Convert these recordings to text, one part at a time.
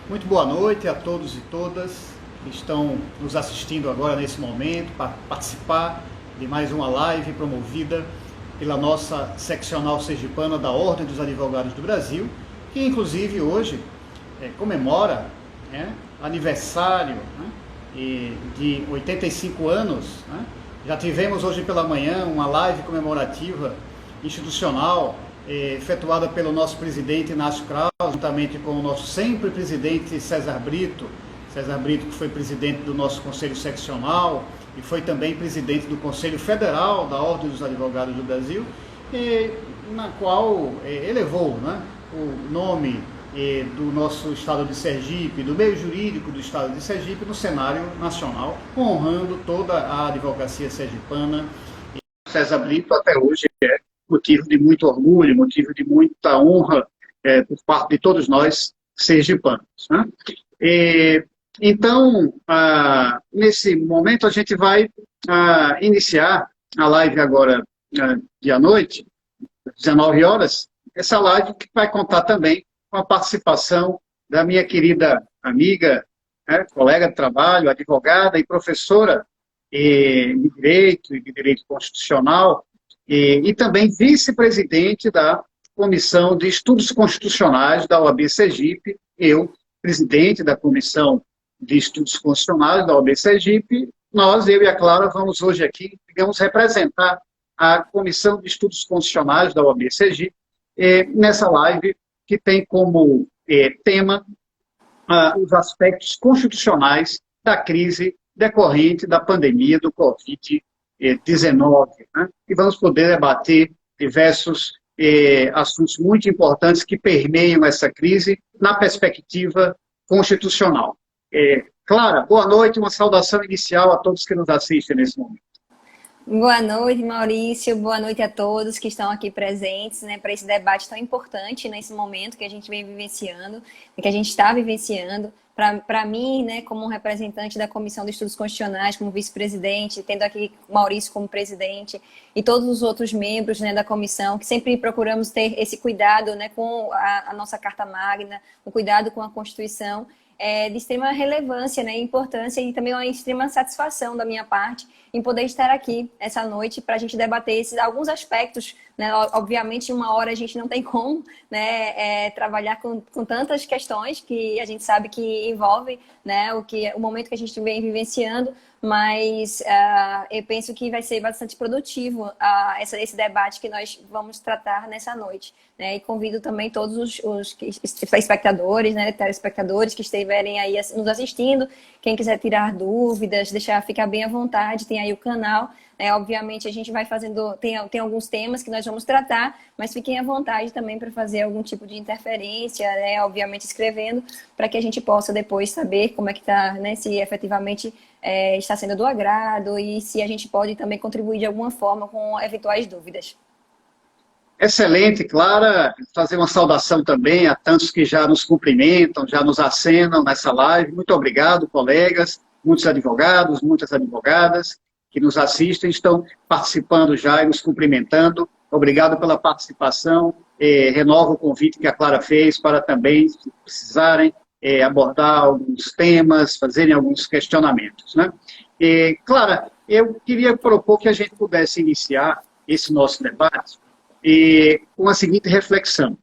Muito boa noite a todos e todas que estão nos assistindo agora nesse momento para participar de mais uma live promovida pela nossa seccional sergipana da Ordem dos Advogados do Brasil, que inclusive hoje comemora, né, aniversário, né, de 85 anos. Né? Já tivemos hoje pela manhã uma live comemorativa institucional efetuada pelo nosso presidente Inácio Kraus, juntamente com o nosso sempre presidente César Brito, que foi presidente do nosso Conselho Seccional e foi também presidente do Conselho Federal da Ordem dos Advogados do Brasil, na qual elevou, né, o nome do nosso estado de Sergipe, do meio jurídico do estado de Sergipe, no cenário nacional, honrando toda a advocacia sergipana. César Brito até hoje é motivo de muito orgulho, motivo de muita honra por parte de todos nós sergipanos. Né? Então, nesse momento, a gente vai iniciar a live agora de noite, 19 horas, essa live que vai contar também com a participação da minha querida amiga, colega de trabalho, advogada e professora de Direito Constitucional, e também vice-presidente da Comissão de Estudos Constitucionais da OAB Sergipe, eu, presidente da Comissão de Estudos Constitucionais da OAB Sergipe. Nós, eu e a Clara, vamos hoje aqui, digamos, representar a Comissão de Estudos Constitucionais da OAB Sergipe nessa live que tem como tema os aspectos constitucionais da crise decorrente da pandemia do Covid-19, né? E vamos poder debater diversos assuntos muito importantes que permeiam essa crise na perspectiva constitucional. Clara, boa noite, uma saudação inicial a todos que nos assistem nesse momento. Boa noite, Maurício. Boa noite a todos que estão aqui presentes, né, para esse debate tão importante nesse momento que a gente vem vivenciando, que a gente está vivenciando. Para mim, né, como representante da Comissão de Estudos Constitucionais, como vice-presidente, tendo aqui o Maurício como presidente e todos os outros membros, né, da comissão, que sempre procuramos ter esse cuidado, né, com a nossa Carta Magna, o cuidado com a Constituição, de extrema relevância, né, importância e também uma extrema satisfação da minha parte em poder estar aqui essa noite para a gente debater alguns aspectos, né? Obviamente, em uma hora a gente não tem como, né, trabalhar com tantas questões que a gente sabe que envolvem, né, o momento que a gente vem vivenciando, mas eu penso que vai ser bastante produtivo esse debate que nós vamos tratar nessa noite, né? E convido também todos os espectadores, né, telespectadores que estiverem aí nos assistindo, quem quiser tirar dúvidas, ficar bem à vontade, tem aí o canal. Obviamente a gente vai fazendo, tem alguns temas que nós vamos tratar, mas fiquem à vontade também para fazer algum tipo de interferência, né? Obviamente escrevendo, para que a gente possa depois saber como é que está, né? Se efetivamente está sendo do agrado e se a gente pode também contribuir de alguma forma com eventuais dúvidas. Excelente, Clara. Fazer uma saudação também a tantos que já nos cumprimentam, já nos acenam nessa live. Muito obrigado, colegas, muitos advogados, muitas advogadas que nos assistem, estão participando já e nos cumprimentando. Obrigado pela participação. Renovo o convite que a Clara fez para também, se precisarem, abordar alguns temas, fazerem alguns questionamentos, né? Clara, eu queria propor que a gente pudesse iniciar esse nosso debate com a seguinte reflexão.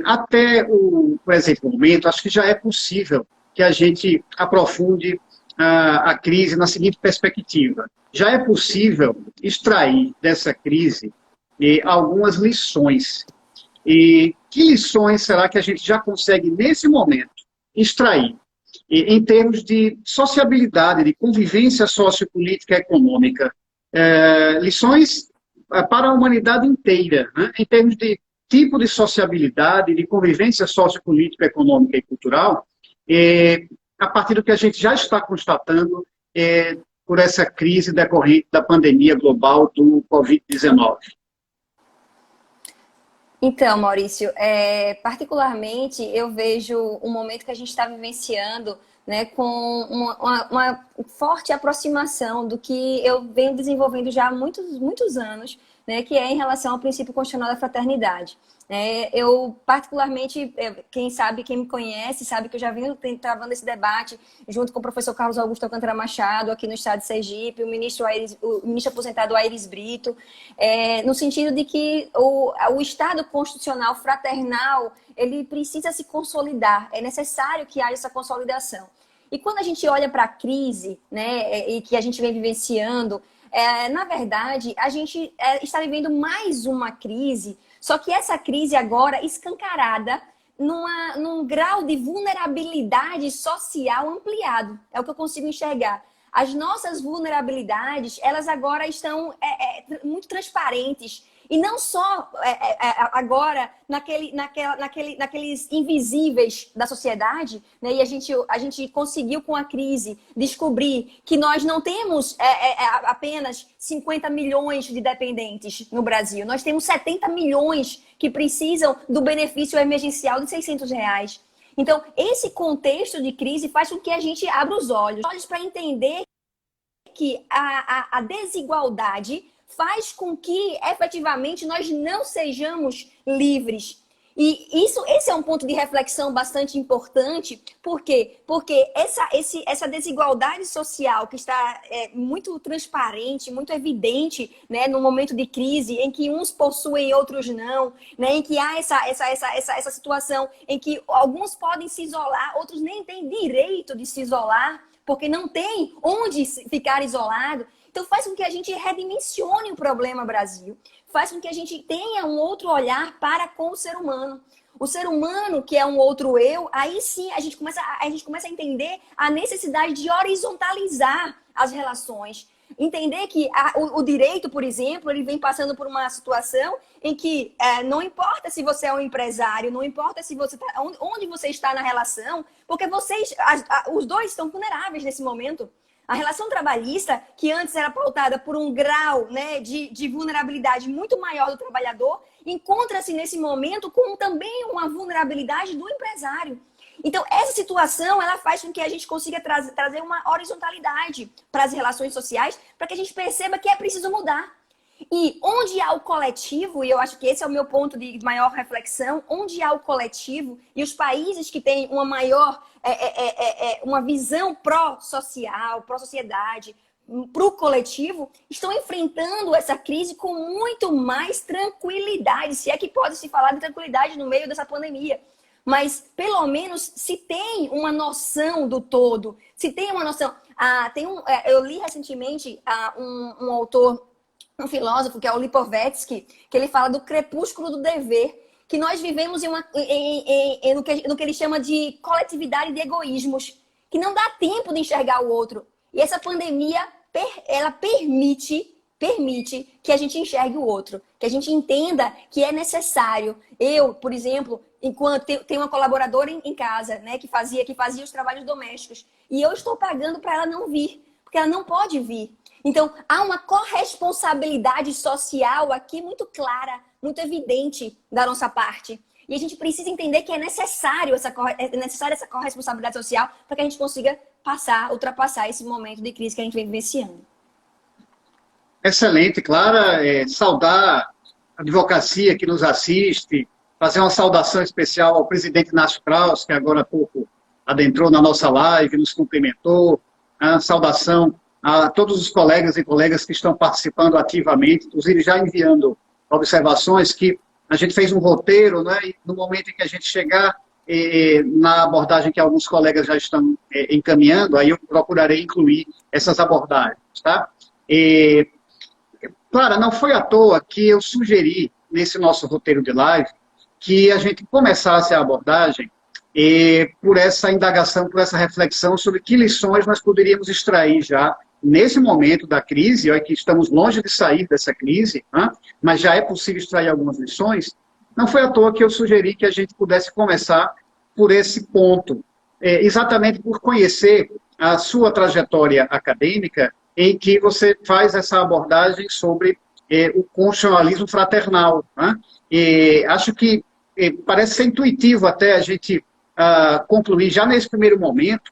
Até o presente momento, acho que já é possível que a gente aprofunde a crise na seguinte perspectiva. Já é possível extrair dessa crise algumas lições. E que lições será que a gente já consegue, nesse momento, extrair em termos de sociabilidade, de convivência sociopolítica e econômica? Lições para a humanidade inteira, né? Em termos de tipo de sociabilidade, de convivência sociopolítica, econômica e cultural, a partir do que a gente já está constatando por essa crise decorrente da pandemia global do Covid-19. Então, Maurício, particularmente eu vejo um momento que a gente está vivenciando, né, com uma forte aproximação do que eu venho desenvolvendo já há muitos anos, né, que é em relação ao princípio constitucional da fraternidade. Eu, particularmente, quem me conhece, sabe que eu já venho travando esse debate junto com o professor Carlos Augusto Alcântara Machado, aqui no estado de Sergipe, o ministro aposentado Aires Brito, no sentido de que o Estado constitucional fraternal, ele precisa se consolidar, é necessário que haja essa consolidação. E quando a gente olha para a crise, né, e que a gente vem vivenciando, na verdade, a gente está vivendo mais uma crise, só que essa crise agora escancarada num grau de vulnerabilidade social ampliado. É o que eu consigo enxergar. As nossas vulnerabilidades, elas agora estão muito transparentes. E não só agora naqueles invisíveis da sociedade, né? E a gente conseguiu com a crise descobrir que nós não temos apenas 50 milhões de dependentes no Brasil. Nós temos 70 milhões que precisam do benefício emergencial de R$ 600. Então, esse contexto de crise faz com que a gente abra os olhos para entender que a desigualdade faz com que, efetivamente, nós não sejamos livres. E esse é um ponto de reflexão bastante importante. Por quê? Porque essa desigualdade social que está muito transparente, muito evidente, né, no momento de crise, em que uns possuem e outros não, né, em que há essa situação em que alguns podem se isolar, outros nem têm direito de se isolar, porque não tem onde ficar isolado. Então faz com que a gente redimensione o problema Brasil, faz com que a gente tenha um outro olhar para com o ser humano. O ser humano, que é um outro eu, aí sim a gente começa a entender a necessidade de horizontalizar as relações. Entender que o direito, por exemplo, ele vem passando por uma situação em que não importa se você é um empresário, não importa se você onde você está na relação, porque os dois estão vulneráveis nesse momento. A relação trabalhista, que antes era pautada por um grau, né, de vulnerabilidade muito maior do trabalhador, encontra-se nesse momento com também uma vulnerabilidade do empresário. Então, essa situação, ela faz com que a gente consiga trazer uma horizontalidade para as relações sociais, para que a gente perceba que é preciso mudar. E onde há o coletivo, e eu acho que esse é o meu ponto de maior reflexão, onde há o coletivo e os países que têm uma maior, uma visão pró-social, pró-sociedade, para o coletivo, estão enfrentando essa crise com muito mais tranquilidade, se é que pode se falar de tranquilidade no meio dessa pandemia. Mas, pelo menos, se tem uma noção do todo, se tem uma noção... eu li recentemente um autor, um filósofo, que é o Lipovetsky, que ele fala do crepúsculo do dever, que nós vivemos no que ele chama de coletividade de egoísmos, que não dá tempo de enxergar o outro. E essa pandemia, ela permite que a gente enxergue o outro, que a gente entenda que é necessário. Eu, por exemplo, enquanto tenho uma colaboradora em casa, né, que fazia os trabalhos domésticos, e eu estou pagando para ela não vir, porque ela não pode vir. Então, há uma corresponsabilidade social aqui muito clara, muito evidente da nossa parte. E a gente precisa entender que é necessária essa corresponsabilidade social para que a gente consiga ultrapassar esse momento de crise que a gente vem vivenciando. Excelente, Clara. Saudar a advocacia que nos assiste, fazer uma saudação especial ao presidente Inácio Kraus, que agora há pouco adentrou na nossa live, nos cumprimentou. Saudação a todos os colegas e colegas que estão participando ativamente, inclusive já enviando observações, que a gente fez um roteiro, né, e no momento em que a gente chegar na abordagem que alguns colegas já estão encaminhando, aí eu procurarei incluir essas abordagens, tá? Clara, não foi à toa que eu sugeri, nesse nosso roteiro de live, que a gente começasse a abordagem por essa indagação, por essa reflexão sobre que lições nós poderíamos extrair já nesse momento da crise, olha que estamos longe de sair dessa crise, né? Mas já é possível extrair algumas lições. Não foi à toa que eu sugeri que a gente pudesse começar por esse ponto, exatamente por conhecer a sua trajetória acadêmica, em que você faz essa abordagem sobre o constitucionalismo fraternal, né? Acho que parece ser intuitivo até a gente concluir já nesse primeiro momento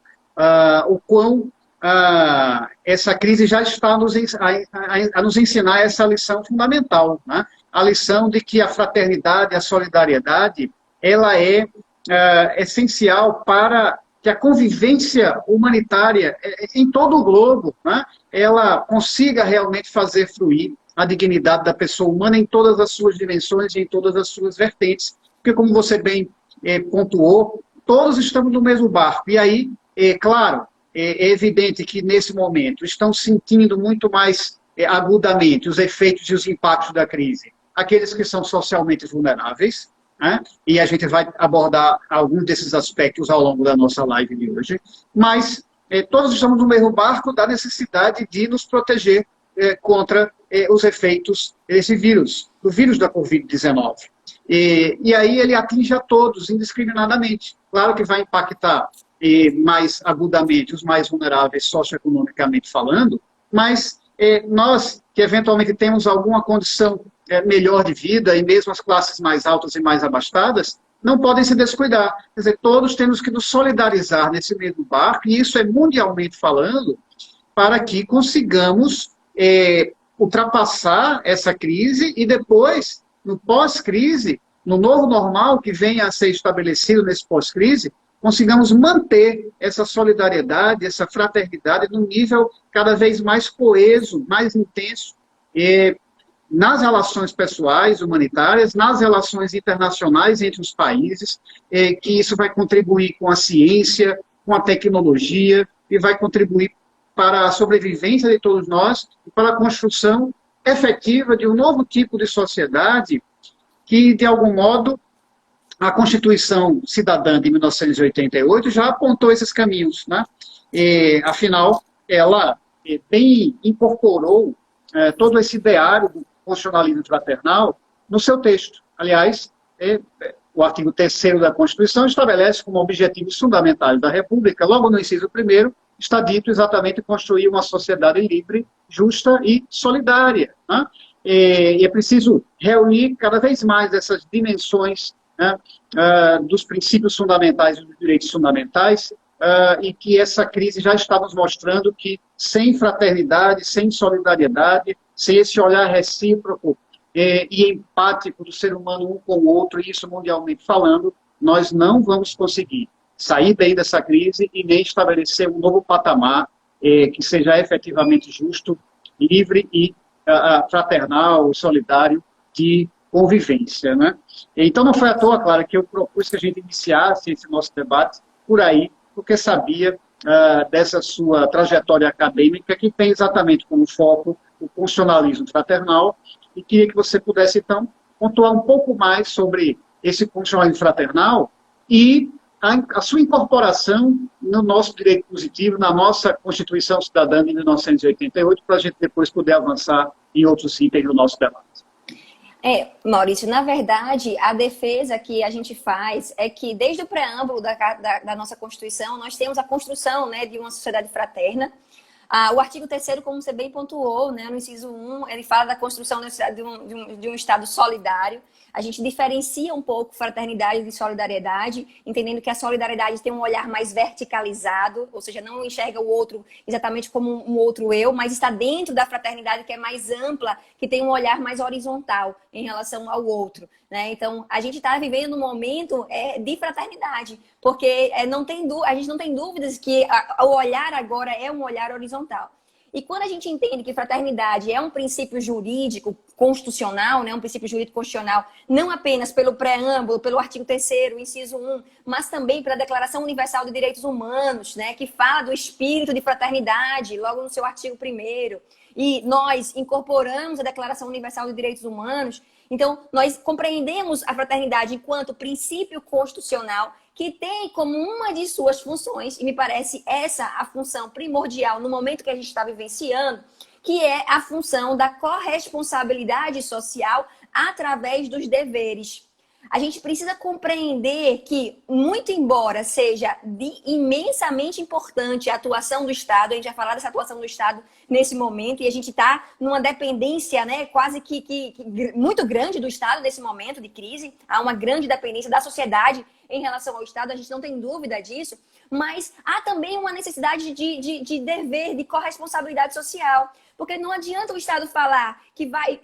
o quão essa crise já está a nos ensinar essa lição fundamental, né? A lição de que a fraternidade, a solidariedade, ela é essencial para que a convivência humanitária em todo o globo, né, ela consiga realmente fazer fluir a dignidade da pessoa humana em todas as suas dimensões e em todas as suas vertentes. Porque, como você bem pontuou, todos estamos no mesmo barco. E aí, claro, é evidente que, nesse momento, estão sentindo muito mais agudamente os efeitos e os impactos da crise aqueles que são socialmente vulneráveis, né? E a gente vai abordar alguns desses aspectos ao longo da nossa live de hoje, mas todos estamos no mesmo barco da necessidade de nos proteger contra os efeitos desse vírus, do vírus da Covid-19. E aí ele atinge a todos, indiscriminadamente. Claro que vai impactar mais agudamente os mais vulneráveis socioeconomicamente falando, mas nós que eventualmente temos alguma condição melhor de vida, e mesmo as classes mais altas e mais abastadas, não podem se descuidar. Quer dizer, todos temos que nos solidarizar nesse mesmo barco, e isso é mundialmente falando, para que consigamos ultrapassar essa crise e depois, no pós-crise, no novo normal que venha a ser estabelecido nesse pós-crise, consigamos manter essa solidariedade, essa fraternidade num nível cada vez mais coeso, mais intenso, nas relações pessoais, humanitárias, nas relações internacionais entre os países, que isso vai contribuir com a ciência, com a tecnologia, e vai contribuir para a sobrevivência de todos nós e para a construção efetiva de um novo tipo de sociedade que, de algum modo, a Constituição Cidadã de 1988 já apontou esses caminhos, né? Afinal, ela bem incorporou todo esse ideário do constitucionalismo fraternal no seu texto. Aliás, o artigo 3º da Constituição estabelece como objetivos fundamentais da República, logo no inciso 1º, está dito exatamente construir uma sociedade livre, justa e solidária, né? E é preciso reunir cada vez mais essas dimensões, né, dos princípios fundamentais e dos direitos fundamentais, e que essa crise já está nos mostrando que sem fraternidade, sem solidariedade, sem esse olhar recíproco e empático do ser humano um com o outro, e isso mundialmente falando, nós não vamos conseguir sair bem dessa crise e nem estabelecer um novo patamar que seja efetivamente justo, livre e fraternal, solidário de convivência, né? Então não foi à toa, claro, que eu propus que a gente iniciasse esse nosso debate por aí, porque sabia dessa sua trajetória acadêmica que tem exatamente como foco o funcionalismo fraternal, e queria que você pudesse, então, pontuar um pouco mais sobre esse funcionalismo fraternal e a sua incorporação no nosso direito positivo, na nossa Constituição Cidadã de 1988, para a gente depois poder avançar em outros itens do nosso debate. Maurício, na verdade, a defesa que a gente faz é que, desde o preâmbulo da nossa Constituição, nós temos a construção, né, de uma sociedade fraterna. O artigo 3º, como você bem pontuou, né, no inciso 1, ele fala da construção de um Estado solidário. A gente diferencia um pouco fraternidade de solidariedade, entendendo que a solidariedade tem um olhar mais verticalizado, ou seja, não enxerga o outro exatamente como um outro eu, mas está dentro da fraternidade, que é mais ampla, que tem um olhar mais horizontal em relação ao outro, né? Então, a gente está vivendo um momento de fraternidade, porque a gente não tem dúvidas que o olhar agora é um olhar horizontal. E quando a gente entende que fraternidade é um princípio jurídico constitucional, né, um princípio jurídico constitucional, não apenas pelo preâmbulo, pelo artigo 3º, inciso 1, mas também pela Declaração Universal de Direitos Humanos, né, que fala do espírito de fraternidade, logo no seu artigo 1º, e nós incorporamos a Declaração Universal de Direitos Humanos, então nós compreendemos a fraternidade enquanto princípio constitucional que tem como uma de suas funções, e me parece essa a função primordial no momento que a gente está vivenciando, que é a função da corresponsabilidade social através dos deveres. A gente precisa compreender que, muito embora seja imensamente importante a atuação do Estado, a gente vai falar dessa atuação do Estado nesse momento, e a gente está numa dependência, né, quase que muito grande do Estado nesse momento de crise, há uma grande dependência da sociedade em relação ao Estado, a gente não tem dúvida disso, mas há também uma necessidade de dever, de corresponsabilidade social. Porque não adianta o Estado falar que vai,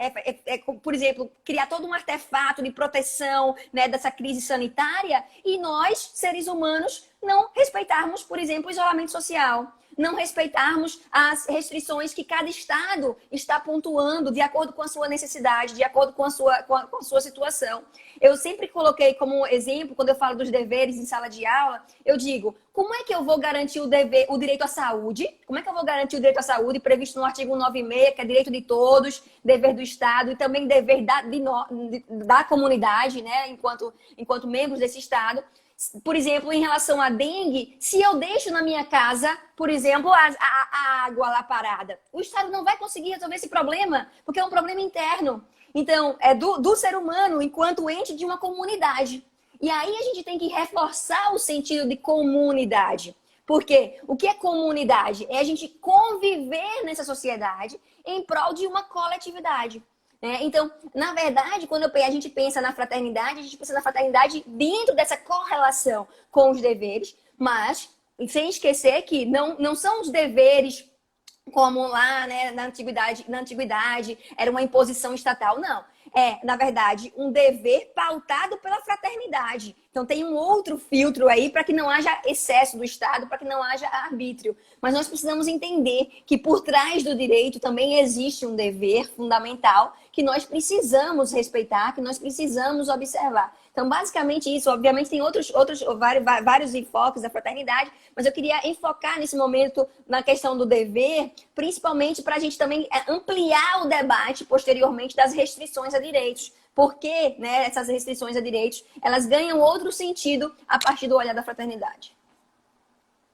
por exemplo, criar todo um artefato de proteção, né, dessa crise sanitária e nós, seres humanos, não respeitarmos, por exemplo, o isolamento social. Não respeitarmos as restrições que cada Estado está pontuando de acordo com a sua necessidade, de acordo com a sua situação. Eu sempre coloquei como exemplo, quando eu falo dos deveres em sala de aula, eu digo, como é que eu vou garantir o direito à saúde? Como é que eu vou garantir o direito à saúde previsto no artigo 196, que é direito de todos, dever do Estado e também dever da comunidade, né, enquanto membros desse Estado? Por exemplo, em relação à dengue, se eu deixo na minha casa, por exemplo, a água lá parada, o Estado não vai conseguir resolver esse problema, porque é um problema interno. Então, é do ser humano enquanto ente de uma comunidade. E aí a gente tem que reforçar o sentido de comunidade. Porque o que é comunidade? É a gente conviver nessa sociedade em prol de uma coletividade. Então, na verdade, quando a gente pensa na fraternidade, a gente pensa na fraternidade dentro dessa correlação com os deveres, mas sem esquecer que não são os deveres como lá, né, na antiguidade era uma imposição estatal, não. É, na verdade, um dever pautado pela fraternidade. Então tem um outro filtro aí para que não haja excesso do Estado, para que não haja arbítrio. Mas nós precisamos entender que por trás do direito também existe um dever fundamental que nós precisamos respeitar, que nós precisamos observar. Então, basicamente isso. Obviamente tem vários enfoques da fraternidade, mas eu queria enfocar nesse momento na questão do dever, principalmente para a gente também ampliar o debate posteriormente das restrições a direitos. Porque, né, essas restrições a direitos, elas ganham outro sentido a partir do olhar da fraternidade.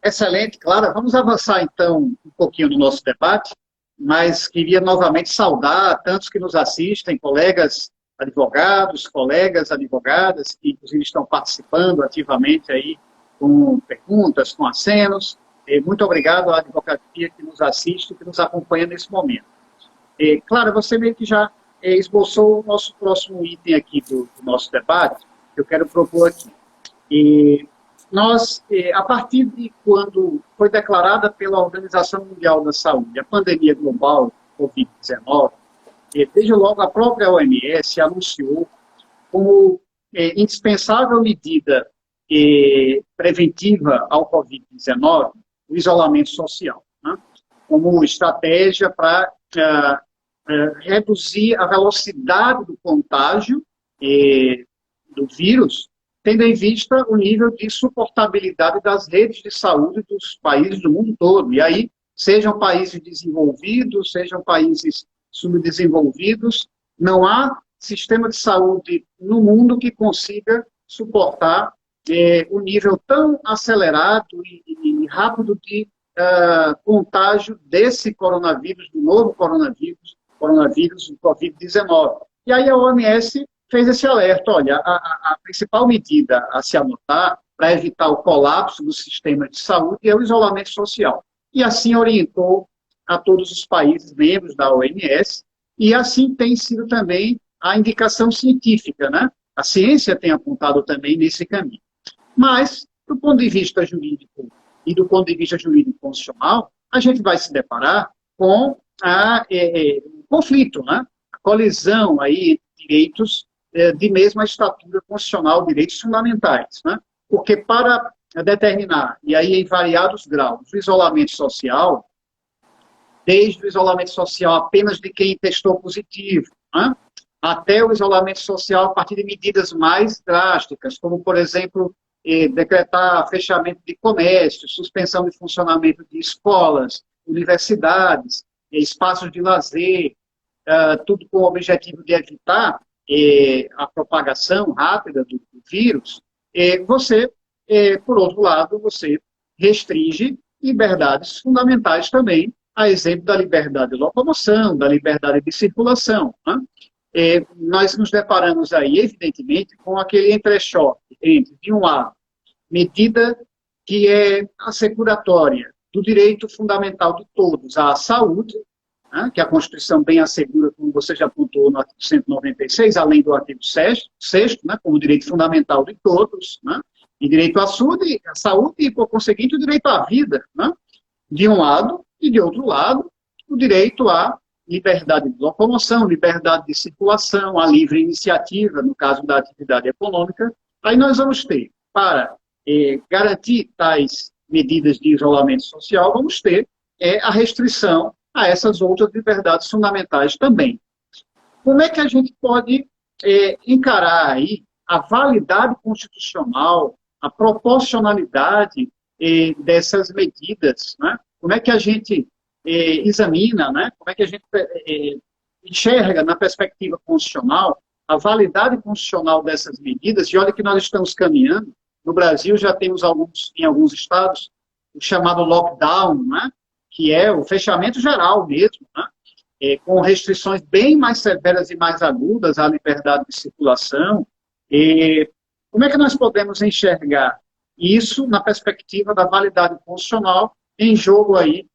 Excelente, Clara. Vamos avançar, então, um pouquinho no nosso debate, mas queria novamente saudar tantos que nos assistem, colegas advogados, colegas advogadas, que inclusive estão participando ativamente aí com perguntas, com acenos. Muito obrigado à advocacia que nos assiste, que nos acompanha nesse momento. Clara, você meio que já esboçou o nosso próximo item aqui do nosso debate, que eu quero propor aqui. Nós, a partir de quando foi declarada pela Organização Mundial da Saúde a pandemia global Covid-19, desde logo a própria OMS anunciou como indispensável medida preventiva ao Covid-19 o isolamento social, né? Como estratégia para reduzir a velocidade do contágio do vírus, tendo em vista o nível de suportabilidade das redes de saúde dos países do mundo todo. E aí, sejam países desenvolvidos, sejam países subdesenvolvidos, não há sistema de saúde no mundo que consiga suportar o nível tão acelerado e rápido de contágio desse coronavírus, do novo coronavírus, o Covid-19. E aí a OMS fez esse alerta, olha, a principal medida a se anotar para evitar o colapso do sistema de saúde é o isolamento social. E assim orientou a todos os países membros da OMS, e assim tem sido também a indicação científica, né? A ciência tem apontado também nesse caminho. Mas, do ponto de vista jurídico e do ponto de vista jurídico constitucional, a gente vai se deparar com um conflito, né? A colisão aí entre direitos de mesma estatura constitucional, direitos fundamentais, né? Porque para determinar, e aí em variados graus, o isolamento social, desde o isolamento social apenas de quem testou positivo, né? Até o isolamento social a partir de medidas mais drásticas, como, por exemplo, decretar fechamento de comércio, suspensão de funcionamento de escolas, universidades, espaços de lazer, tudo com o objetivo de evitar a propagação rápida do vírus. Você, por outro lado, você restringe liberdades fundamentais também, a exemplo da liberdade de locomoção, da liberdade de circulação, né? nós nos deparamos aí, evidentemente, com aquele entrechoque entre, de um lado, medida que é asseguratória do direito fundamental de todos à saúde, né, que a Constituição bem assegura, como você já apontou no artigo 196, além do artigo 6º, né, como direito fundamental de todos, né, e direito à saúde e, por conseguinte, o direito à vida, né, de um lado, e de outro lado, o direito à liberdade de locomoção, liberdade de circulação, a livre iniciativa, no caso da atividade econômica. Aí nós vamos ter, para garantir tais medidas de isolamento social, vamos ter a restrição a essas outras liberdades fundamentais também. Como é que a gente pode encarar aí a validade constitucional, a proporcionalidade dessas medidas, né? Como é que a gente examina, né? Como é que a gente enxerga na perspectiva constitucional a validade constitucional dessas medidas? E olha que nós estamos caminhando. No Brasil já temos em alguns estados o chamado lockdown, né? Que é o fechamento geral mesmo, né? Com restrições bem mais severas e mais agudas à liberdade de circulação. Como é que nós podemos enxergar isso na perspectiva da validade constitucional, em jogo aí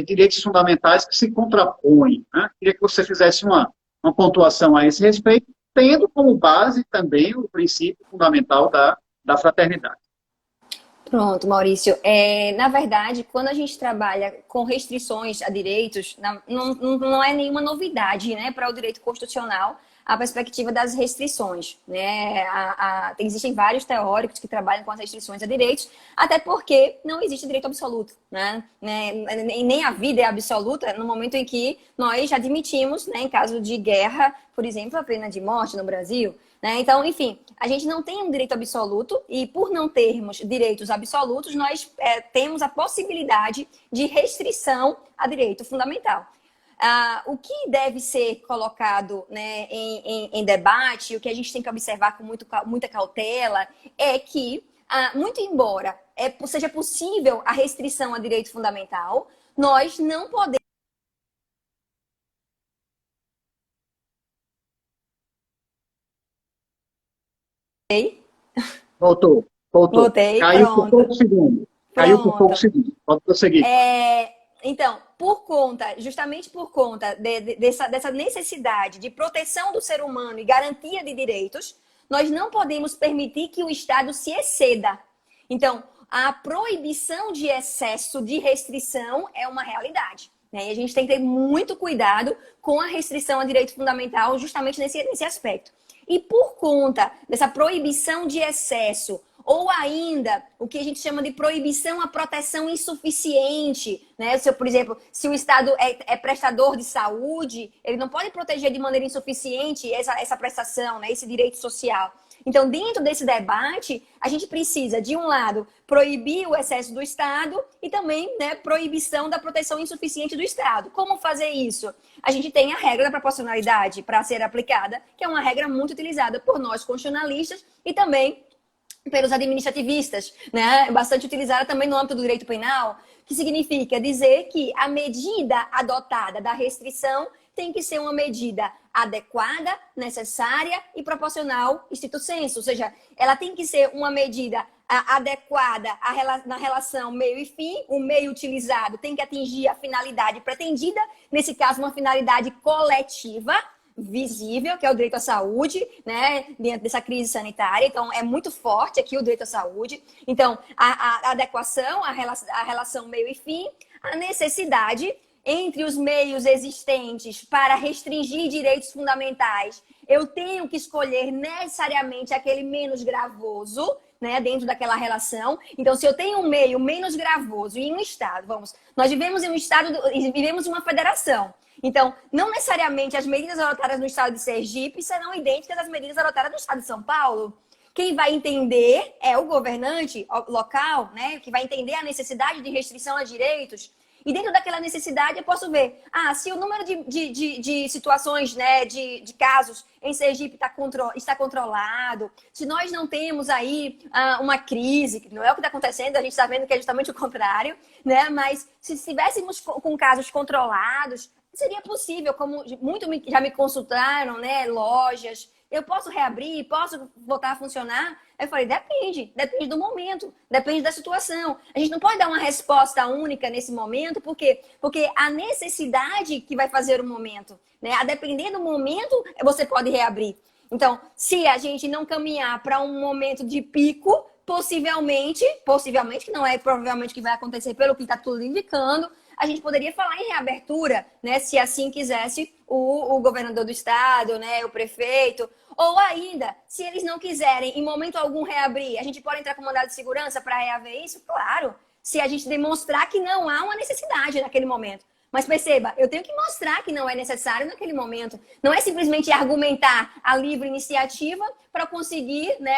direitos fundamentais que se contrapõem, né? Queria que você fizesse uma pontuação a esse respeito, tendo como base também o princípio fundamental da fraternidade. Pronto, Maurício. Na verdade, quando a gente trabalha com restrições a direitos, não é nenhuma novidade, né, para o direito constitucional a perspectiva das restrições, né? Existem vários teóricos que trabalham com as restrições a direitos, até porque não existe direito absoluto, né? Nem a vida é absoluta no momento em que nós admitimos, né, em caso de guerra, por exemplo, a pena de morte no Brasil, né? Então, enfim, a gente não tem um direito absoluto e por não termos direitos absolutos, nós temos a possibilidade de restrição a direito fundamental. O que deve ser colocado, né, em debate, o que a gente tem que observar com muita cautela, é que, muito embora seja possível a restrição a direito fundamental, nós não podemos... Voltou. Voltei, Caiu pronto. por pouco segundo. Caiu por pouco segundo. Pode prosseguir. Então, justamente por conta dessa necessidade de proteção do ser humano e garantia de direitos, nós não podemos permitir que o Estado se exceda. Então, a proibição de excesso de restrição é uma realidade, né? E a gente tem que ter muito cuidado com a restrição a direito fundamental justamente nesse aspecto. E por conta dessa proibição de excesso, ou ainda o que a gente chama de proibição à proteção insuficiente, né? Por exemplo, se o Estado é prestador de saúde, ele não pode proteger de maneira insuficiente essa prestação, né? Esse direito social. Então, dentro desse debate, a gente precisa, de um lado, proibir o excesso do Estado e também, né, proibição da proteção insuficiente do Estado. Como fazer isso? A gente tem a regra da proporcionalidade para ser aplicada, que é uma regra muito utilizada por nós constitucionalistas e também pelos administrativistas, né? Bastante utilizada também no âmbito do direito penal, que significa dizer que a medida adotada da restrição tem que ser uma medida adequada, necessária e proporcional stricto sensu, ou seja, ela tem que ser uma medida adequada na relação meio e fim, o meio utilizado tem que atingir a finalidade pretendida, nesse caso uma finalidade coletiva, visível, que é o direito à saúde, né, dentro dessa crise sanitária. Então, é muito forte aqui o direito à saúde. Então, a adequação, a relação meio e fim, a necessidade entre os meios existentes para restringir direitos fundamentais. Eu tenho que escolher necessariamente aquele menos gravoso, né, dentro daquela relação. Então, se eu tenho um meio menos gravoso em um Estado, nós vivemos em um Estado, vivemos em uma federação. Então, não necessariamente as medidas adotadas no estado de Sergipe serão idênticas às medidas adotadas no estado de São Paulo. Quem vai entender é o governante local, né, que vai entender a necessidade de restrição a direitos. E dentro daquela necessidade eu posso ver, se o número de situações, né, de casos em Sergipe está controlado, se nós não temos aí uma crise, que não é o que está acontecendo, a gente está vendo que é justamente o contrário, né, mas se estivéssemos com casos controlados, Seria possível, como já me consultaram, né, lojas, eu posso reabrir, posso voltar a funcionar? Aí eu falei, depende do momento, depende da situação. A gente não pode dar uma resposta única nesse momento, porque a necessidade que vai fazer o momento, né? A depender do momento, você pode reabrir. Então, se a gente não caminhar para um momento de pico, possivelmente, que não é provavelmente que vai acontecer pelo que está tudo indicando, a gente poderia falar em reabertura, né? Se assim quisesse o governador do estado, né? O prefeito. Ou ainda, se eles não quiserem, em momento algum, reabrir, a gente pode entrar com mandado de segurança para reaver isso? Claro. Se a gente demonstrar que não há uma necessidade naquele momento. Mas perceba, eu tenho que mostrar que não é necessário naquele momento. Não é simplesmente argumentar a livre iniciativa para conseguir, né,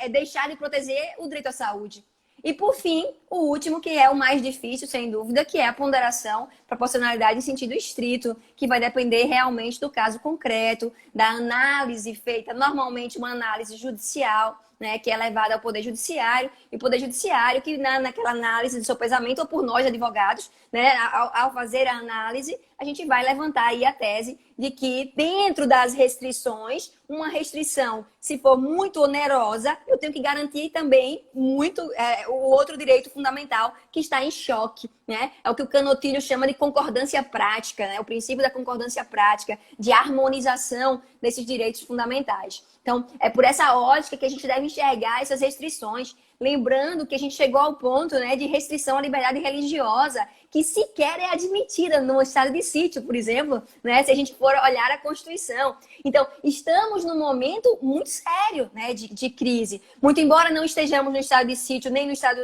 deixar de proteger o direito à saúde. E, por fim, o último, que é o mais difícil, sem dúvida, que é a ponderação, proporcionalidade em sentido estrito, que vai depender realmente do caso concreto, da análise feita, normalmente uma análise judicial, né, que é levada ao Poder Judiciário, e o Poder Judiciário, que naquela análise de sopesamento, ou por nós, advogados, né, ao fazer a análise, a gente vai levantar aí a tese de que, dentro das restrições, uma restrição, se for muito onerosa, eu tenho que garantir também muito o outro direito fundamental que está em choque, né? É o que o Canotilho chama de concordância prática, né? O princípio da concordância prática, de harmonização desses direitos fundamentais. Então, é por essa ótica que a gente deve enxergar essas restrições, lembrando que a gente chegou ao ponto, né, de restrição à liberdade religiosa, que sequer é admitida no estado de sítio, por exemplo, né, se a gente for olhar a Constituição. Então, estamos num momento muito sério, né, de crise. Muito embora não estejamos no estado de sítio, nem no estado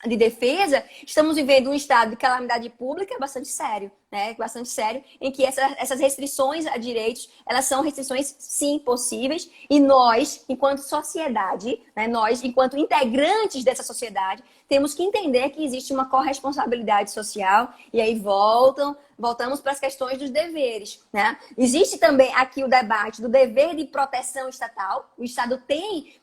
de defesa, estamos vivendo um estado de calamidade pública bastante sério, né? Bastante sério, em que essas restrições a direitos, elas são restrições, sim, possíveis, e nós, enquanto sociedade, né, nós, enquanto integrantes dessa sociedade, temos que entender que existe uma corresponsabilidade social, e aí voltamos para as questões dos deveres, né? Existe também aqui o debate do dever de proteção estatal. O Estado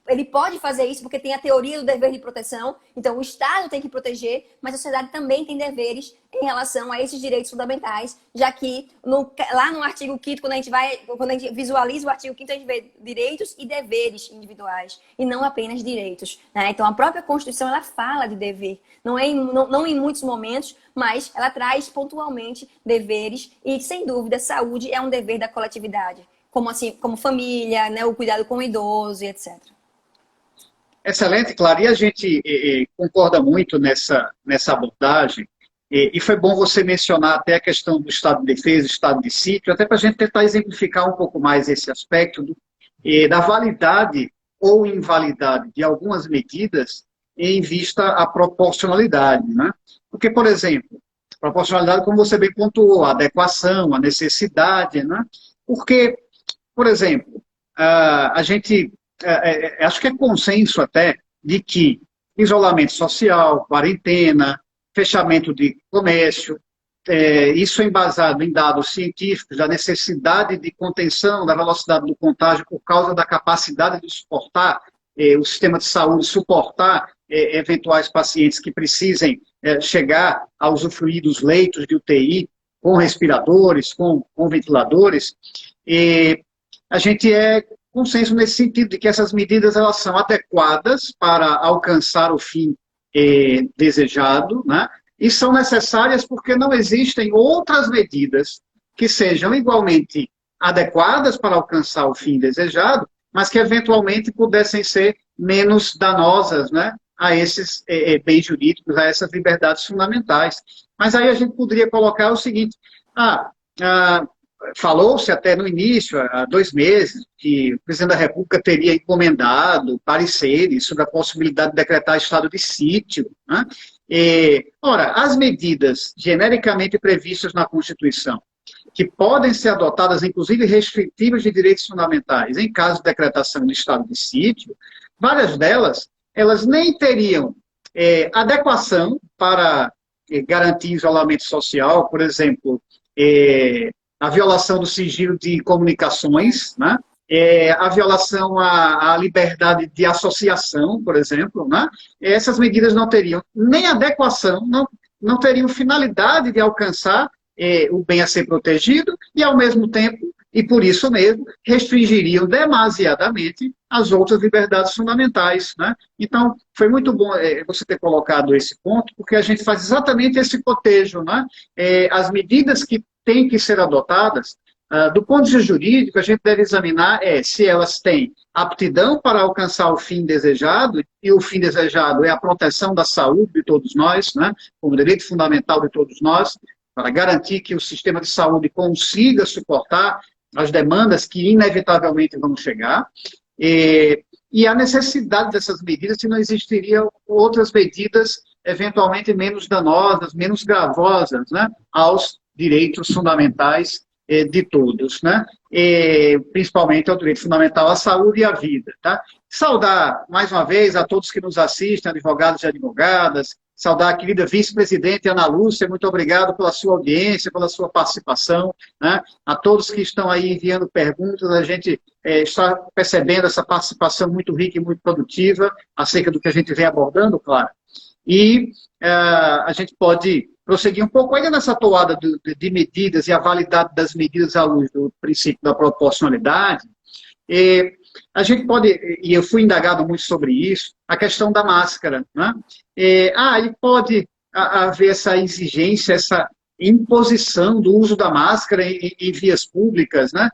ele pode fazer isso porque tem a teoria do dever de proteção, então o Estado tem que proteger, mas a sociedade também tem deveres em relação a esses direitos fundamentais, já que lá no artigo 5º, quando a gente visualiza o artigo 5º, a gente vê direitos e deveres individuais, e não apenas direitos, né? Então, a própria Constituição, ela fala de dever, não em muitos momentos, mas ela traz pontualmente deveres, e, sem dúvida, saúde é um dever da coletividade, como família, né, o cuidado com o idoso e etc. Excelente, Clara. E a gente concorda muito nessa abordagem. E foi bom você mencionar até a questão do estado de defesa, estado de sítio, até para a gente tentar exemplificar um pouco mais esse aspecto da validade ou invalidade de algumas medidas em vista à proporcionalidade, né? Porque, por exemplo, proporcionalidade, como você bem pontuou, a adequação, a necessidade, né? Porque, por exemplo, a gente, acho que é consenso até de que isolamento social, quarentena, fechamento de comércio, isso é embasado em dados científicos, da necessidade de contenção da velocidade do contágio por causa da capacidade de suportar, o sistema de saúde suportar eventuais pacientes que precisem chegar a usufruir dos leitos de UTI com respiradores, com ventiladores. A gente consenso nesse sentido de que essas medidas elas são adequadas para alcançar o fim desejado, né? E são necessárias porque não existem outras medidas que sejam igualmente adequadas para alcançar o fim desejado, mas que eventualmente pudessem ser menos danosas, né, a esses bens jurídicos, a essas liberdades fundamentais. Mas aí a gente poderia colocar o seguinte, falou-se até no início, há 2 meses, que o presidente da República teria encomendado pareceres sobre a possibilidade de decretar estado de sítio, né? Ora, as medidas genericamente previstas na Constituição, que podem ser adotadas, inclusive restritivas de direitos fundamentais, em caso de decretação de estado de sítio, várias delas, elas nem teriam adequação para garantir isolamento social, por exemplo, a violação do sigilo de comunicações, né? A violação à liberdade de associação, por exemplo, né? Essas medidas não teriam nem adequação, não teriam finalidade de alcançar o bem a ser protegido e, ao mesmo tempo, e por isso mesmo, restringiriam demasiadamente as outras liberdades fundamentais, né? Então, foi muito bom você ter colocado esse ponto, porque a gente faz exatamente esse cotejo, né? As medidas que têm que ser adotadas, do ponto de vista jurídico, a gente deve examinar se elas têm aptidão para alcançar o fim desejado, e o fim desejado é a proteção da saúde de todos nós, né? Como direito fundamental de todos nós, para garantir que o sistema de saúde consiga suportar as demandas que inevitavelmente vão chegar, e a necessidade dessas medidas, se não existiriam outras medidas eventualmente menos danosas, menos gravosas, né, aos direitos fundamentais de todos, né, principalmente ao direito fundamental à saúde e à vida. Tá? Saudar, mais uma vez, a todos que nos assistem, advogados e advogadas, saudar a querida vice-presidente Ana Lúcia, muito obrigado pela sua audiência, pela sua participação, né? A todos que estão aí enviando perguntas, a gente está percebendo essa participação muito rica e muito produtiva acerca do que a gente vem abordando, claro. E a gente pode prosseguir um pouco ainda nessa toada de medidas e a validade das medidas à luz do princípio da proporcionalidade. A gente pode, e eu fui indagado muito sobre isso, a questão da máscara, né? E pode haver essa exigência, essa imposição do uso da máscara em vias públicas, né?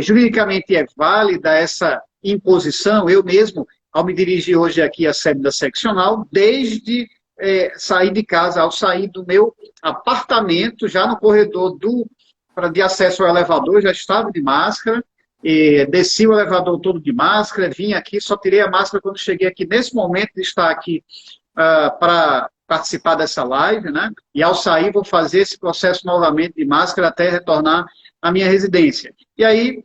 Juridicamente é válida essa imposição. Eu mesmo, ao me dirigir hoje aqui à sede da seccional, desde sair de casa, ao sair do meu apartamento, já no corredor de acesso ao elevador, já estava de máscara. Desci o elevador todo de máscara, vim aqui, só tirei a máscara quando cheguei aqui, nesse momento de estar aqui para participar dessa live, né? E ao sair vou fazer esse processo novamente de máscara até retornar à minha residência. E aí,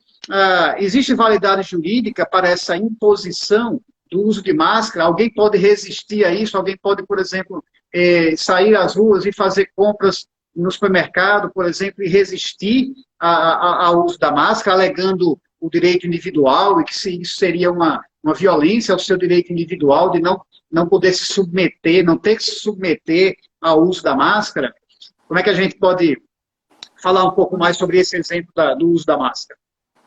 existe validade jurídica para essa imposição do uso de máscara? Alguém pode resistir a isso? Alguém pode, por exemplo, sair às ruas e fazer compras no supermercado, por exemplo, e resistir ao uso da máscara, alegando o direito individual e que isso seria uma violência ao seu direito individual de não poder se submeter, não ter que se submeter ao uso da máscara? Como é que a gente pode falar um pouco mais sobre esse exemplo do uso da máscara?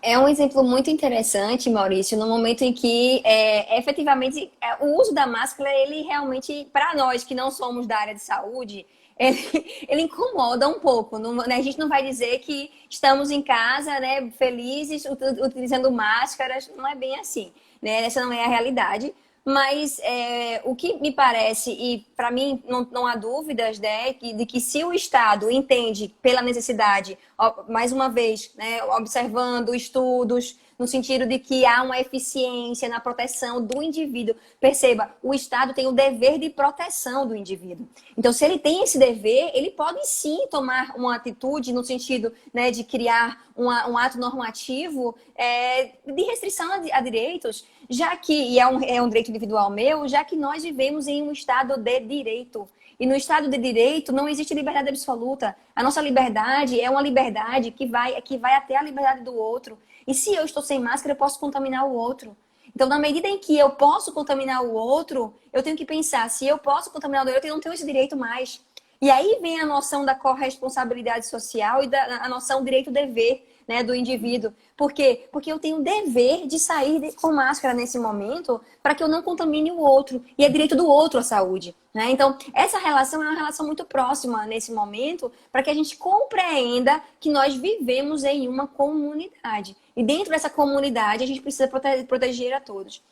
É um exemplo muito interessante, Maurício, no momento em que, efetivamente, o uso da máscara, ele realmente, para nós que não somos da área de saúde, ele incomoda um pouco. A gente não vai dizer que estamos em casa, né, felizes, utilizando máscaras, não é bem assim, né? Essa não é a realidade. Mas o que me parece, e para mim não há dúvidas, né, de que se o Estado entende pela necessidade, mais uma vez, né, observando estudos, no sentido de que há uma eficiência na proteção do indivíduo. Perceba, o Estado tem o dever de proteção do indivíduo. Então, se ele tem esse dever, ele pode sim tomar uma atitude no sentido, né, de criar um ato normativo de restrição a direitos, já que, e é um direito individual meu, já que nós vivemos em um Estado de direito. E no Estado de Direito não existe liberdade absoluta. A nossa liberdade é uma liberdade que vai até a liberdade do outro. E se eu estou sem máscara, eu posso contaminar o outro. Então, na medida em que eu posso contaminar o outro, eu tenho que pensar, se eu posso contaminar o outro, eu não tenho esse direito mais. E aí vem a noção da corresponsabilidade social e a noção do direito-dever, né, do indivíduo. Por quê? Porque eu tenho o dever de sair com máscara nesse momento para que eu não contamine o outro. E é direito do outro a saúde, né? Então, essa relação é uma relação muito próxima nesse momento para que a gente compreenda que nós vivemos em uma comunidade. E dentro dessa comunidade, a gente precisa proteger a todos.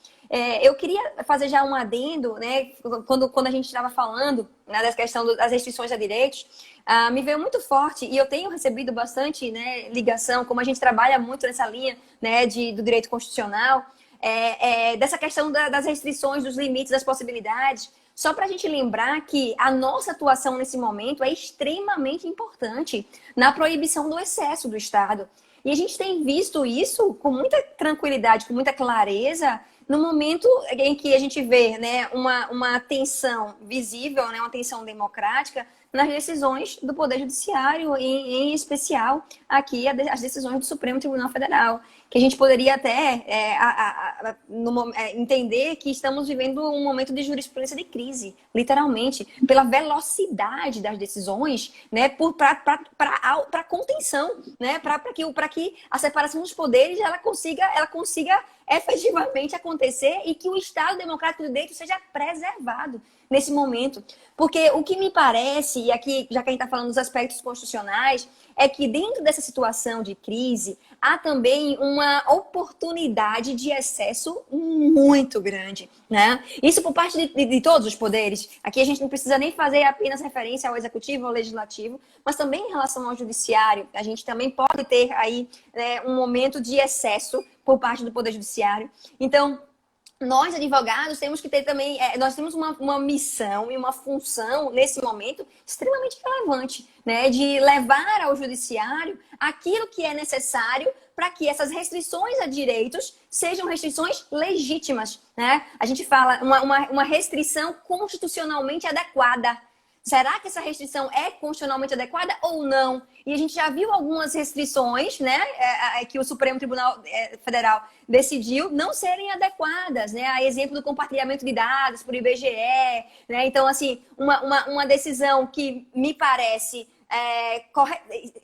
Eu queria fazer já um adendo, né? Quando a gente estava falando, né, da questão das restrições a direitos, me veio muito forte, e eu tenho recebido bastante, né, ligação, como a gente trabalha muito nessa linha, né, do direito constitucional, dessa questão das restrições, dos limites, das possibilidades, só para a gente lembrar que a nossa atuação nesse momento é extremamente importante na proibição do excesso do Estado. E a gente tem visto isso com muita tranquilidade, com muita clareza, no momento em que a gente vê, né, uma tensão visível, né, uma tensão democrática nas decisões do Poder Judiciário, em especial aqui as decisões do Supremo Tribunal Federal, que a gente poderia até entender que estamos vivendo um momento de jurisprudência de crise, literalmente, pela velocidade das decisões, né, para contenção, né, para que a separação dos poderes ela consiga efetivamente acontecer e que o Estado Democrático de Direito seja preservado nesse momento. Porque o que me parece, e aqui, já que a gente está falando dos aspectos constitucionais, é que dentro dessa situação de crise, há também uma oportunidade de excesso muito grande, né? Isso por parte de todos os poderes. Aqui a gente não precisa nem fazer apenas referência ao executivo ou ao legislativo, mas também em relação ao judiciário. A gente também pode ter aí, né, um momento de excesso por parte do Poder Judiciário. Então, nós, advogados, temos que ter também, nós temos uma missão e uma função, nesse momento, extremamente relevante, né? De levar ao judiciário aquilo que é necessário para que essas restrições a direitos sejam restrições legítimas, né? A gente fala uma restrição constitucionalmente adequada. Será que essa restrição é constitucionalmente adequada ou não? E a gente já viu algumas restrições, né, que o Supremo Tribunal Federal decidiu não serem adequadas, né? A exemplo do compartilhamento de dados por IBGE, né? Então, assim, uma decisão que me parece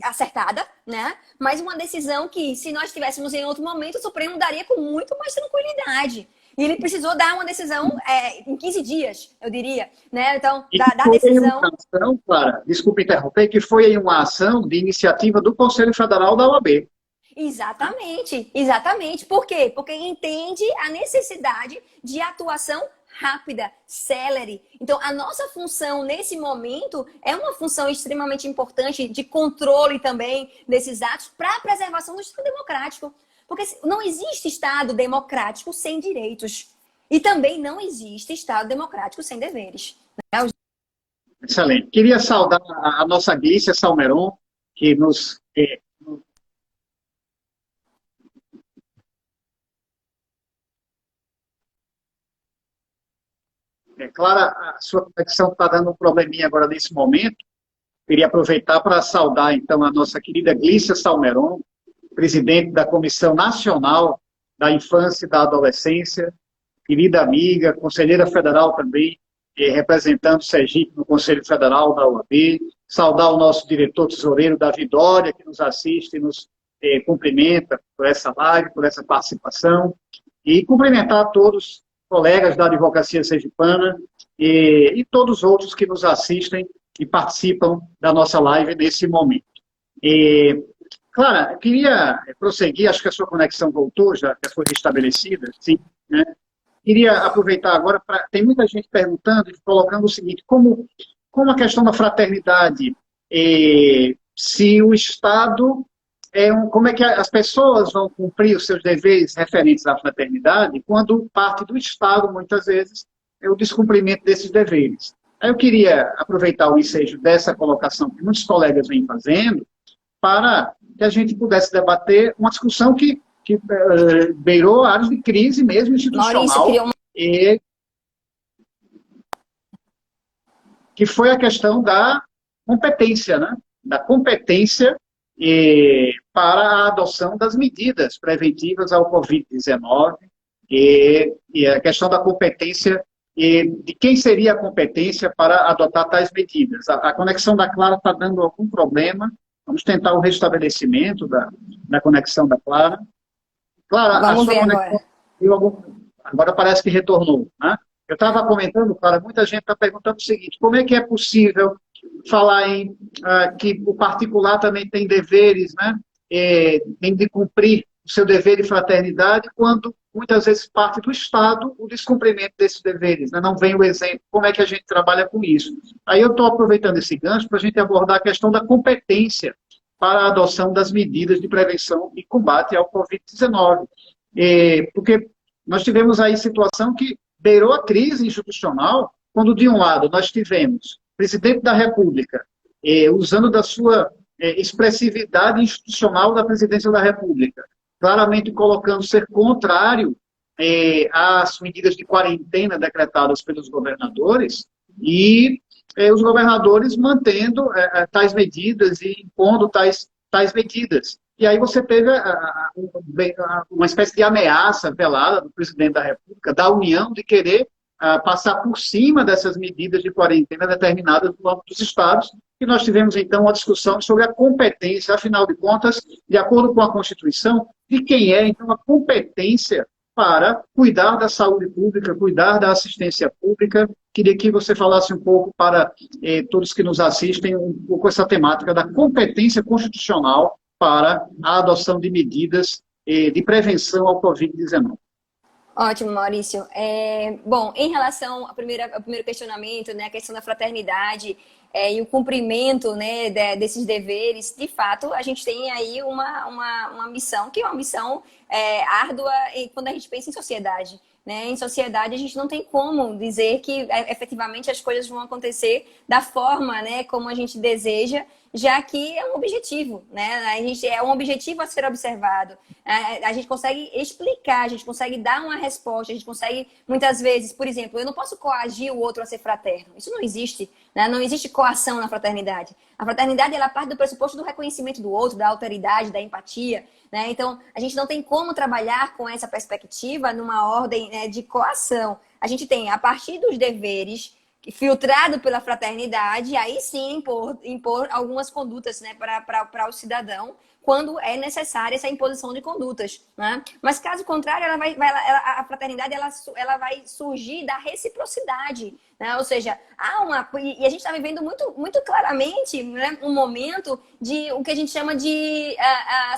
acertada, né? Mas uma decisão que, se nós estivéssemos em outro momento, o Supremo daria com muito mais tranquilidade. E ele precisou dar uma decisão em 15 dias, eu diria, né? Então, da decisão... Uma ação, Clara, desculpe interromper, que foi uma ação de iniciativa do Conselho Federal da OAB. Exatamente, exatamente. Por quê? Porque entende a necessidade de atuação rápida, célere. Então, a nossa função nesse momento é uma função extremamente importante de controle também desses atos para a preservação do Estado democrático. Porque não existe Estado democrático sem direitos. E também não existe Estado democrático sem deveres. Né? Excelente. Queria saudar a nossa Glícia Salmeron, que nos... Clara, a sua conexão está dando um probleminha agora nesse momento. Queria aproveitar para saudar, então, a nossa querida Glícia Salmeron, presidente da Comissão Nacional da Infância e da Adolescência, querida amiga, conselheira federal também, representando o Sergipe no Conselho Federal da OAB, saudar o nosso diretor tesoureiro, Davi Dória, que nos assiste e nos cumprimenta por essa live, por essa participação, e cumprimentar todos os colegas da Advocacia Sergipana e todos os outros que nos assistem e participam da nossa live nesse momento. Clara, eu queria prosseguir, acho que a sua conexão voltou, já foi restabelecida, sim, né? Queria aproveitar agora, tem muita gente perguntando e colocando o seguinte, como a questão da fraternidade, se o Estado, como é que as pessoas vão cumprir os seus deveres referentes à fraternidade, quando parte do Estado, muitas vezes, é o descumprimento desses deveres. Aí eu queria aproveitar o ensejo dessa colocação que muitos colegas vêm fazendo, para que a gente pudesse debater uma discussão que beirou áreas de crise mesmo institucional, e que foi a questão da competência, né? Da competência para a adoção das medidas preventivas ao Covid-19 e a questão da competência de quem seria a competência para adotar tais medidas. A conexão da Clara está dando algum problema. Vamos tentar o restabelecimento da conexão da Clara. Clara, vamos a sua ver conexão agora parece que retornou, né? Eu estava comentando, Clara, muita gente está perguntando o seguinte, como é que é possível falar que o particular também tem deveres, né? Tem de cumprir o seu dever de fraternidade, quando muitas vezes parte do Estado o descumprimento desses deveres, né? Não vem o exemplo, como é que a gente trabalha com isso. Aí eu estou aproveitando esse gancho para a gente abordar a questão da competência para a adoção das medidas de prevenção e combate ao Covid-19. Porque nós tivemos aí situação que beirou a crise institucional, quando de um lado nós tivemos o presidente da República usando da sua expressividade institucional da presidência da República, claramente colocando ser contrário às medidas de quarentena decretadas pelos governadores e os governadores mantendo tais medidas e impondo tais medidas. E aí você teve uma espécie de ameaça velada do presidente da República, da União, de querer passar por cima dessas medidas de quarentena determinadas no âmbito dos estados, e nós tivemos, então, uma discussão sobre a competência, afinal de contas, de acordo com a Constituição, de quem é, então, a competência para cuidar da saúde pública, cuidar da assistência pública. Queria que você falasse um pouco para todos que nos assistem, um pouco essa temática da competência constitucional para a adoção de medidas de prevenção ao Covid-19. Ótimo, Maurício. Bom, em relação ao primeiro questionamento, né, a questão da fraternidade e o cumprimento, né, desses deveres, de fato, a gente tem aí uma missão, que é uma missão árdua quando a gente pensa em sociedade. Né? Em sociedade, a gente não tem como dizer que efetivamente as coisas vão acontecer da forma, né, como a gente deseja, já que é um objetivo, né? É um objetivo a ser observado. A gente consegue explicar, a gente consegue dar uma resposta, a gente consegue, muitas vezes, por exemplo, eu não posso coagir o outro a ser fraterno. Isso não existe, né? Não existe coação na fraternidade. A fraternidade, ela parte do pressuposto do reconhecimento do outro, da alteridade, da empatia, né? Então, a gente não tem como trabalhar com essa perspectiva numa ordem, né, de coação. A gente tem, a partir dos deveres, filtrado pela fraternidade, aí sim impor algumas condutas, né, para o cidadão, quando é necessária essa imposição de condutas, né? Mas caso contrário, a fraternidade ela vai surgir da reciprocidade, né? Ou seja, e a gente está vivendo muito, muito claramente, né, um momento de o que a gente chama de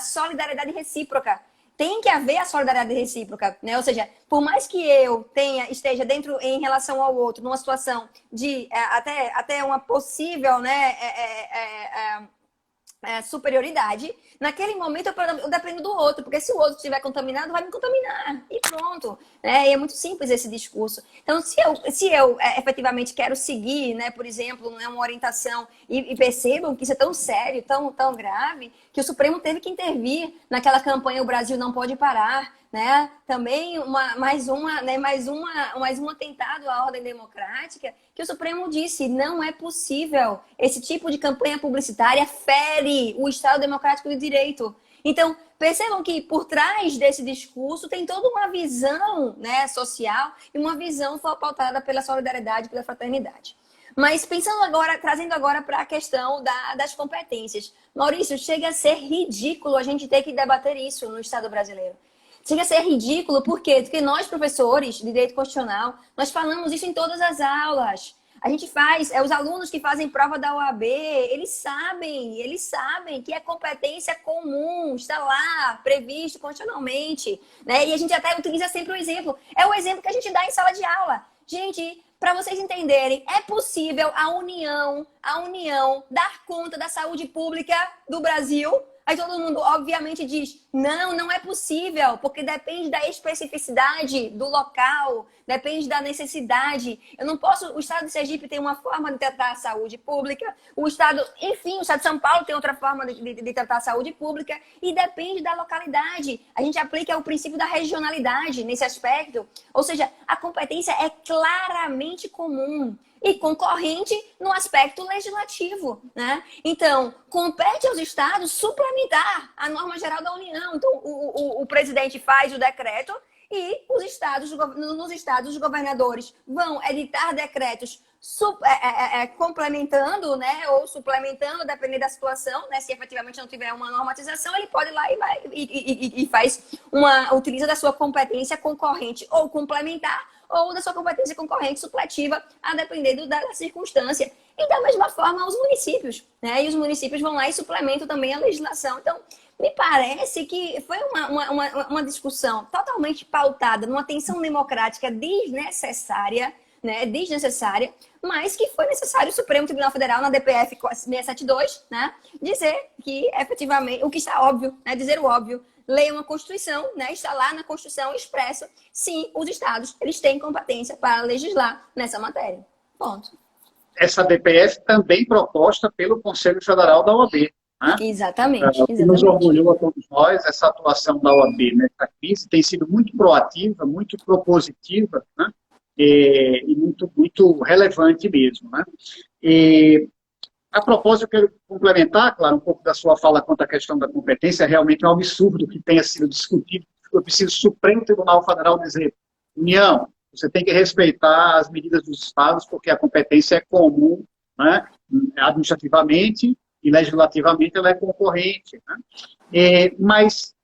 solidariedade recíproca. Tem que haver a solidariedade recíproca, né? Ou seja, por mais que eu esteja dentro em relação ao outro, numa situação de até uma possível, né, superioridade, naquele momento eu dependo do outro, porque se o outro estiver contaminado, vai me contaminar, e pronto. E é muito simples esse discurso. Então, se eu efetivamente quero seguir, né, por exemplo, né, uma orientação, e percebam que isso é tão sério, tão grave, que o Supremo teve que intervir naquela campanha O Brasil Não Pode Parar, né? Também mais um atentado à ordem democrática, que o Supremo disse, não é possível. Esse tipo de campanha publicitária fere o Estado Democrático de Direito. Então, percebam que por trás desse discurso tem toda uma visão, né, social e uma visão pautada pela solidariedade, pela fraternidade. Mas trazendo agora para a questão das competências. Maurício, chega a ser ridículo a gente ter que debater isso no Estado brasileiro. Chega a ser ridículo, por quê? Porque nós, professores de Direito Constitucional, nós falamos isso em todas as aulas. A gente faz, os alunos que fazem prova da OAB, eles sabem que é competência comum, está lá, previsto constitucionalmente, né? E a gente até utiliza sempre o exemplo. É o exemplo que a gente dá em sala de aula. Gente, para vocês entenderem, é possível a União dar conta da saúde pública do Brasil? Aí todo mundo, obviamente, diz, não é possível, porque depende da especificidade do local, depende da necessidade. O Estado de Sergipe tem uma forma de tratar a saúde pública, o Estado de São Paulo tem outra forma de tratar a saúde pública, e depende da localidade. A gente aplica o princípio da regionalidade nesse aspecto, ou seja, a competência é claramente comum e concorrente no aspecto legislativo, né? Então, compete aos estados suplementar a norma geral da União. Então, o presidente faz o decreto e nos estados, os governadores vão editar decretos complementando, né, ou suplementando, dependendo da situação, né? Se efetivamente não tiver uma normatização, ele pode ir lá utiliza da sua competência concorrente ou complementar, ou da sua competência concorrente supletiva, a depender da circunstância. E da mesma forma os municípios, né? E os municípios vão lá e suplementam também a legislação. Então, me parece que foi uma discussão totalmente pautada numa tensão democrática desnecessária, né? Desnecessária, mas que foi necessário o Supremo Tribunal Federal, na DPF 672, né? Dizer que, efetivamente, o que está óbvio, né? Dizer o óbvio. Leiam a Constituição, né? Está lá na Constituição expresso, sim, os estados, eles têm competência para legislar nessa matéria. Ponto. Essa DPF também proposta pelo Conselho Federal da OAB. Né? Exatamente. Nos orgulhou a todos nós, essa atuação da OAB nessa crise tem sido muito proativa, muito propositiva, né? E muito, muito relevante mesmo. Né? E, a propósito, eu quero complementar, claro, um pouco da sua fala quanto à questão da competência. É realmente um absurdo que tenha sido discutido. Eu preciso o Supremo Tribunal Federal dizer: União, você tem que respeitar as medidas dos estados, porque a competência é comum, né, administrativamente e legislativamente ela é concorrente. Né? Mas,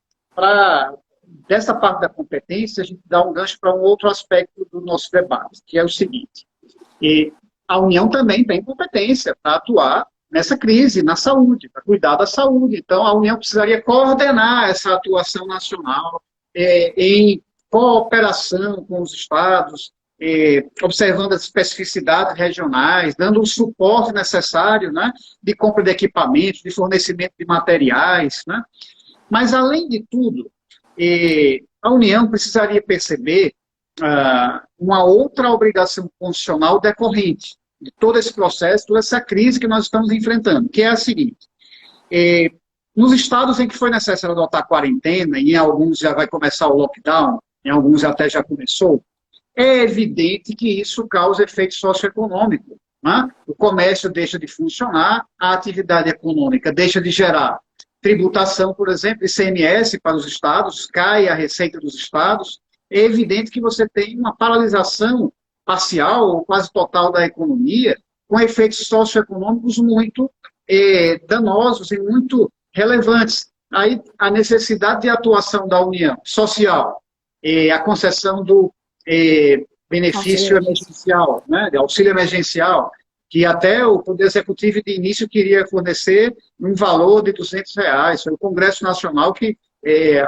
dessa parte da competência, a gente dá um gancho para um outro aspecto do nosso debate, que é o seguinte: a União também tem competência para atuar nessa crise, na saúde, para cuidar da saúde. Então, a União precisaria coordenar essa atuação nacional em cooperação com os estados, observando as especificidades regionais, dando o suporte necessário, né, de compra de equipamentos, de fornecimento de materiais. Né? Mas, além de tudo, a União precisaria perceber uma outra obrigação constitucional decorrente de todo esse processo, toda essa crise que nós estamos enfrentando, que é a seguinte: nos estados em que foi necessário adotar quarentena, e em alguns já vai começar o lockdown, em alguns até já começou, é evidente que isso causa efeito socioeconômico. Né? O comércio deixa de funcionar, a atividade econômica deixa de gerar tributação, por exemplo, ICMS para os estados, cai a receita dos estados. É evidente que você tem uma paralisação parcial ou quase total da economia, com efeitos socioeconômicos muito danosos e muito relevantes. Aí, a necessidade de atuação da União social, a concessão do benefício emergencial, né, de auxílio emergencial, que até o Poder Executivo de início queria fornecer um valor de R$200. Foi o Congresso Nacional que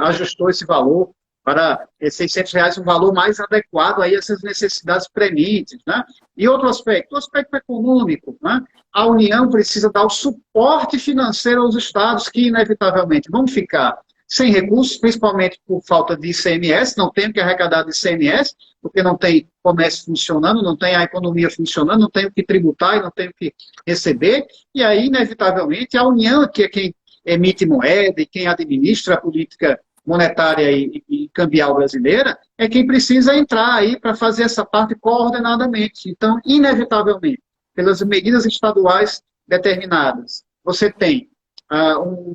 ajustou esse valor para R$600, um valor mais adequado a essas necessidades prementes. Né? E outro aspecto, o aspecto econômico. Né? A União precisa dar o suporte financeiro aos estados que, inevitavelmente, vão ficar sem recursos, principalmente por falta de ICMS, não tem o que arrecadar de ICMS, porque não tem comércio funcionando, não tem a economia funcionando, não tem o que tributar e não tem o que receber, e aí, inevitavelmente, a União, que é quem emite moeda e quem administra a política monetária e cambial brasileira, é quem precisa entrar aí para fazer essa parte coordenadamente. Então, inevitavelmente, pelas medidas estaduais determinadas, você tem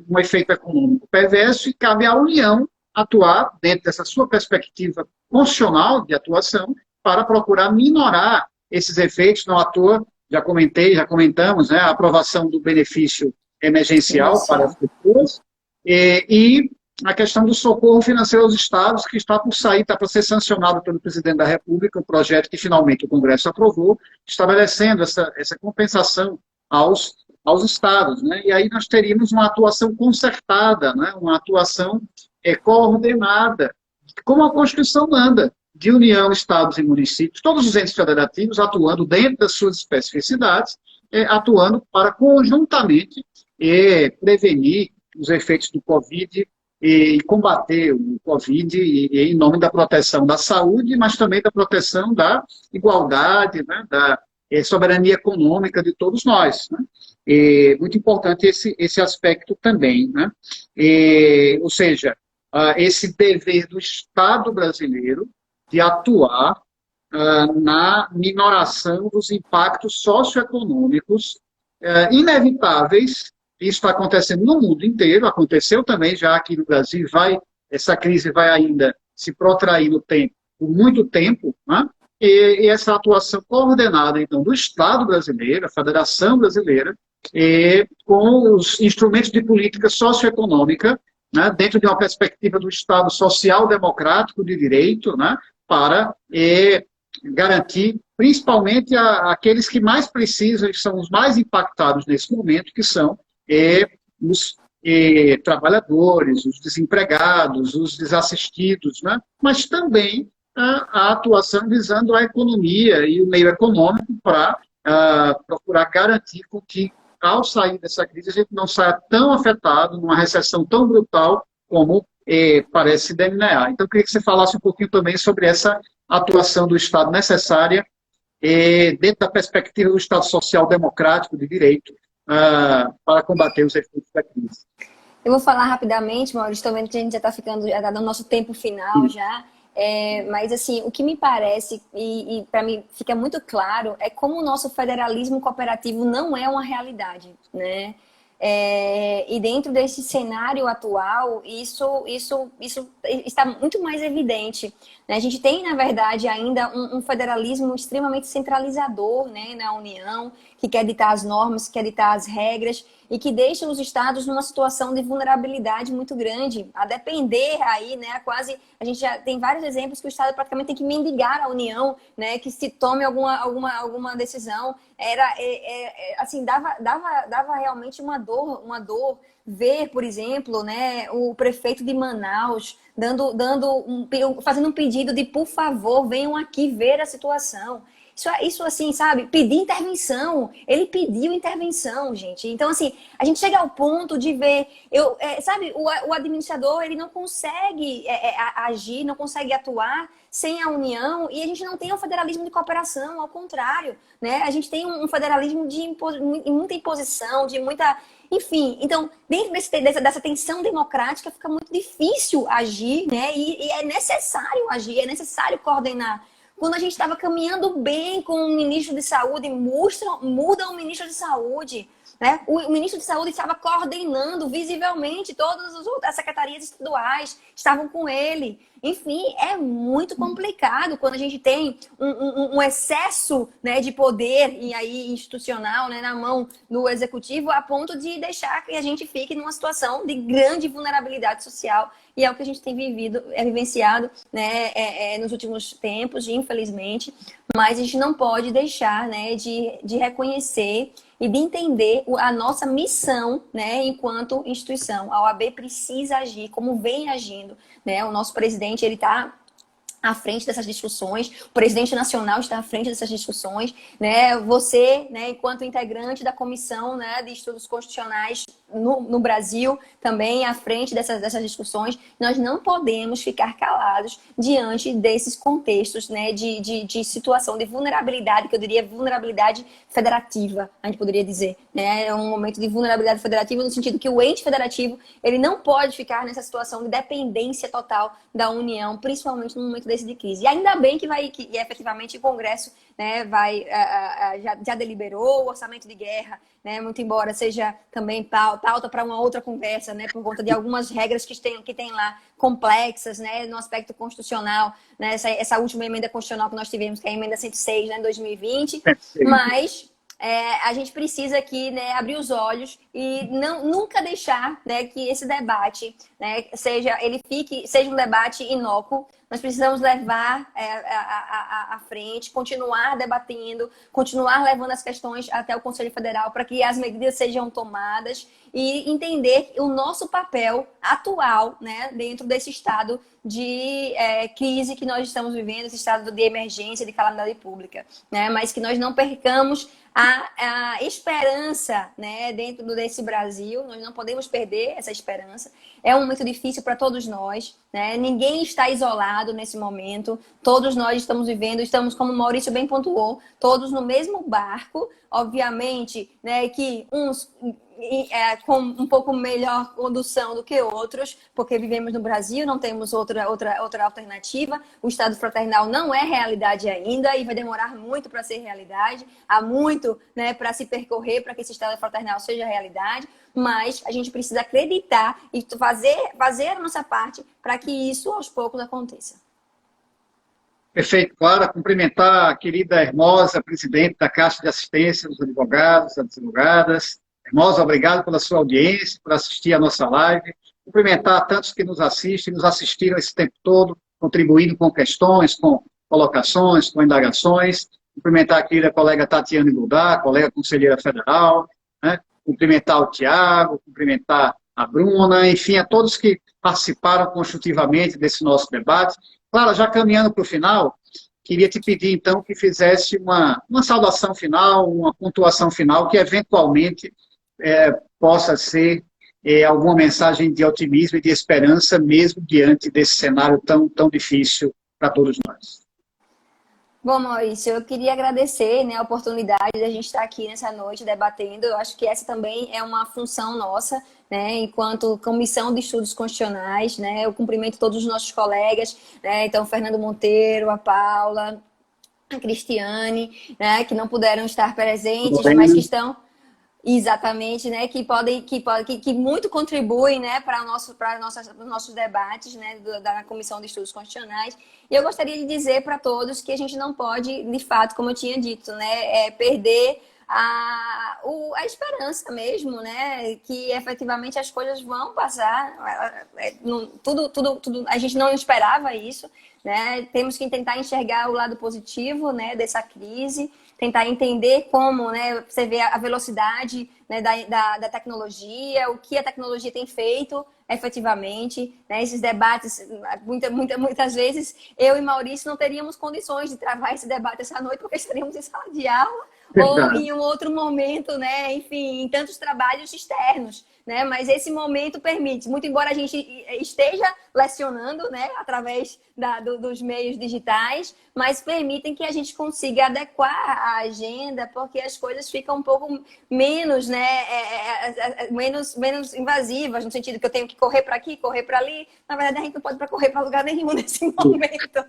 um efeito econômico perverso e cabe à União atuar dentro dessa sua perspectiva constitucional de atuação para procurar minorar esses efeitos. Não à toa, já comentamos, né, a aprovação do benefício emergencial para as pessoas e a questão do socorro financeiro aos estados, que está por sair, está para ser sancionado pelo presidente da República, um projeto que finalmente o Congresso aprovou, estabelecendo essa compensação aos estados. Né? E aí nós teríamos uma atuação concertada, né? Uma atuação coordenada, como a Constituição manda, de União, estados e municípios, todos os entes federativos atuando dentro das suas especificidades, atuando para conjuntamente prevenir os efeitos do Covid e combater o Covid em nome da proteção da saúde, mas também da proteção da igualdade, né, da soberania econômica de todos nós. Né? Muito importante esse aspecto também. Né? Ou seja, esse dever do Estado brasileiro de atuar na minoração dos impactos socioeconômicos inevitáveis. Isso está acontecendo no mundo inteiro, aconteceu também já aqui no Brasil, essa crise vai ainda se protrair no tempo, por muito tempo, né? E essa atuação coordenada, então, do Estado brasileiro, a Federação Brasileira, com os instrumentos de política socioeconômica, né, dentro de uma perspectiva do Estado social-democrático de direito, né, para garantir, principalmente, aqueles que mais precisam e são os mais impactados nesse momento, que são os trabalhadores, os desempregados, os desassistidos, né? Mas também a atuação visando a economia e o meio econômico para procurar garantir com que, ao sair dessa crise, a gente não saia tão afetado, numa recessão tão brutal como parece delinear. Então, eu queria que você falasse um pouquinho também sobre essa atuação do Estado necessária dentro da perspectiva do Estado social democrático de direito, para combater os efeitos da crise. Eu vou falar rapidamente, Maurício, estou vendo que a gente já está dando nosso tempo final já. Mas, assim, o que me parece, e para mim fica muito claro, é como o nosso federalismo cooperativo não é uma realidade, né? E dentro desse cenário atual, isso está muito mais evidente, né? A gente tem, na verdade, ainda um federalismo extremamente centralizador, né, na União, que quer ditar as normas, que quer ditar as regras e que deixa os estados numa situação de vulnerabilidade muito grande, a depender aí, né, a gente já tem vários exemplos que o estado praticamente tem que mendigar a União, né, que se tome alguma decisão, assim, dava realmente uma dor ver, por exemplo, né, o prefeito de Manaus fazendo um pedido de, por favor, venham aqui ver a situação. Isso assim, sabe? Pedir intervenção. Ele pediu intervenção, gente. Então, assim, a gente chega ao ponto de ver... sabe, o administrador, ele não consegue agir, não consegue atuar sem a União, e a gente não tem um federalismo de cooperação, ao contrário, né? A gente tem um federalismo de muita imposição, de muita... Enfim, então, dentro dessa tensão democrática, fica muito difícil agir, né? E é necessário agir, é necessário coordenar. Quando a gente estava caminhando bem com o ministro de Saúde, muda o ministro de Saúde, né? O ministro de Saúde estava coordenando visivelmente todas as secretarias estaduais, estavam com ele. Enfim, é muito complicado quando a gente tem um excesso, né, de poder e aí institucional, né, na mão do executivo, a ponto de deixar que a gente fique numa situação de grande vulnerabilidade social. E é o que a gente tem vivenciado, né, nos últimos tempos, infelizmente. Mas a gente não pode deixar, né, de reconhecer e de entender a nossa missão, né, enquanto instituição. A OAB precisa agir como vem agindo, né? O nosso presidente, ele está à frente dessas discussões, o presidente nacional está à frente dessas discussões, né? Você, né, enquanto integrante da comissão, né, de estudos constitucionais no Brasil, também à frente dessas discussões, nós não podemos ficar calados diante desses contextos, né, de situação de vulnerabilidade, que eu diria vulnerabilidade federativa, a gente poderia dizer, né? É um momento de vulnerabilidade federativa no sentido que o ente federativo, ele não pode ficar nessa situação de dependência total da União, principalmente no momento desse de crise. E ainda bem que efetivamente o Congresso, né, já deliberou o orçamento de guerra, né, muito embora seja também pauta para uma outra conversa, né, por conta de algumas regras que tem lá complexas, né, no aspecto constitucional, né, essa última emenda constitucional que nós tivemos, que é a emenda 106, né, em 2020, mas a gente precisa aqui, né, abrir os olhos e nunca deixar, né, que esse debate, né, seja um debate inócuo. Nós precisamos levar à frente, continuar debatendo, continuar levando as questões até o Conselho Federal para que as medidas sejam tomadas e entender o nosso papel atual, né, dentro desse estado de crise que nós estamos vivendo, esse estado de emergência, de calamidade pública, né, mas que nós não percamos a esperança, né, dentro desse Brasil. Nós não podemos perder essa esperança. É um momento difícil para todos nós, né? Ninguém está isolado nesse momento. Todos nós estamos, como o Maurício bem pontuou, todos no mesmo barco. Obviamente, né, que uns com um pouco melhor condução do que outros, porque vivemos no Brasil, não temos outra alternativa. O Estado fraternal não é realidade ainda e vai demorar muito para ser realidade. Há muito, né, para se percorrer para que esse Estado fraternal seja realidade, mas a gente precisa acreditar e fazer a nossa parte para que isso aos poucos aconteça. Perfeito, Clara. Cumprimentar a querida Hermosa, presidente da Caixa de Assistência dos Advogados, das Advogadas. Hermosa, obrigado pela sua audiência, por assistir a nossa live. Cumprimentar tantos que nos assistem, nos assistiram esse tempo todo, contribuindo com questões, com colocações, com indagações. Cumprimentar a querida colega Tatiana Goulart, colega conselheira federal, né? Cumprimentar o Tiago, cumprimentar a Bruna, enfim, a todos que participaram construtivamente desse nosso debate. Clara, já caminhando para o final, queria te pedir, então, que fizesse uma saudação final, uma pontuação final, que eventualmente possa ser alguma mensagem de otimismo e de esperança, mesmo diante desse cenário tão difícil para todos nós. Bom, Maurício, eu queria agradecer, né, a oportunidade de a gente estar aqui nessa noite debatendo. Eu acho que essa também é uma função nossa, né, enquanto Comissão de Estudos Constitucionais, né, eu cumprimento todos os nossos colegas, né, então Fernando Monteiro, a Paula, a Cristiane, né, que não puderam estar presentes, mas que estão exatamente, né, que muito contribuem, né, para os nossos debates, né, da Comissão de Estudos Constitucionais. E eu gostaria de dizer para todos que a gente não pode, de fato, como eu tinha dito, né, perder a esperança mesmo, né, que efetivamente as coisas vão passar. Tudo, a gente não esperava isso, né? Temos que tentar enxergar o lado positivo, né, dessa crise, tentar entender como, né, você vê a velocidade, né, da tecnologia, o que a tecnologia tem feito efetivamente, né, esses debates, muitas vezes eu e Maurício não teríamos condições de travar esse debate essa noite porque estaríamos em sala de aula ou em um outro momento, né, enfim, em tantos trabalhos externos, né, mas esse momento permite, muito embora a gente esteja lecionando, né, através dos meios digitais, mas permitem que a gente consiga adequar a agenda, porque as coisas ficam um pouco menos, né, menos invasivas, no sentido que eu tenho que correr para aqui, correr para ali. Na verdade, a gente não pode correr para lugar nenhum nesse momento.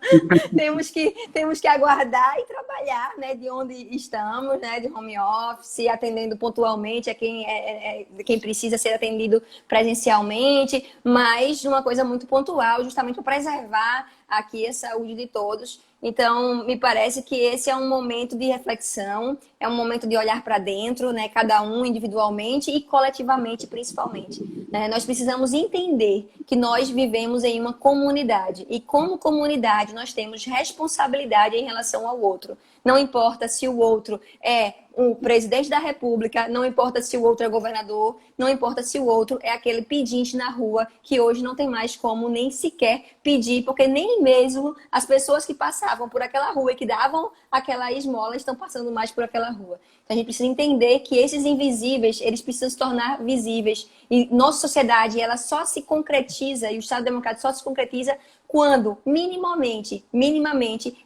temos que aguardar e trabalhar, né, de onde estamos, né, de home office, atendendo pontualmente a quem precisa ser atendido presencialmente, mas uma coisa muito pontual, justamente para preservar aqui a saúde de todos. Então, me parece que esse é um momento de reflexão, é um momento de olhar para dentro, né? Cada um individualmente e coletivamente, principalmente, né? Nós precisamos entender que nós vivemos em uma comunidade e, como comunidade, nós temos responsabilidade em relação ao outro. Não importa se o outro é o presidente da República, não importa se o outro é governador, não importa se o outro é aquele pedinte na rua que hoje não tem mais como nem sequer pedir, porque nem mesmo as pessoas que passavam por aquela rua e que davam aquela esmola estão passando mais por aquela rua. Então a gente precisa entender que esses invisíveis, eles precisam se tornar visíveis. E nossa sociedade, ela só se concretiza, e o Estado Democrático só se concretiza quando, minimamente,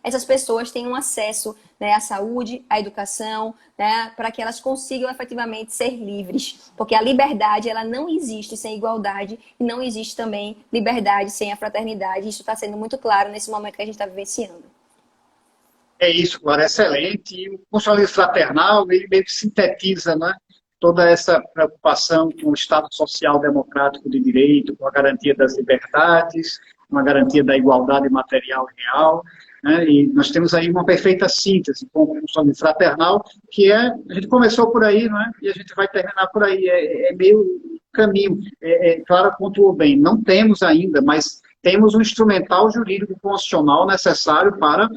essas pessoas tenham acesso, né, à saúde, à educação, né, para que elas consigam efetivamente ser livres. Porque a liberdade, ela não existe sem igualdade e não existe também liberdade sem a fraternidade. Isso está sendo muito claro nesse momento que a gente está vivenciando. É isso, Clara, excelente. E o constitucionalismo fraternal, ele meio que sintetiza, né, toda essa preocupação com o Estado social democrático de direito, com a garantia das liberdades, com a garantia da igualdade material e real, né? E nós temos aí uma perfeita síntese com o constitucionalismo fraternal, que a gente começou por aí, não é? E a gente vai terminar por aí, é meio caminho. Clara pontuou bem, não temos ainda, mas temos um instrumental jurídico constitucional necessário para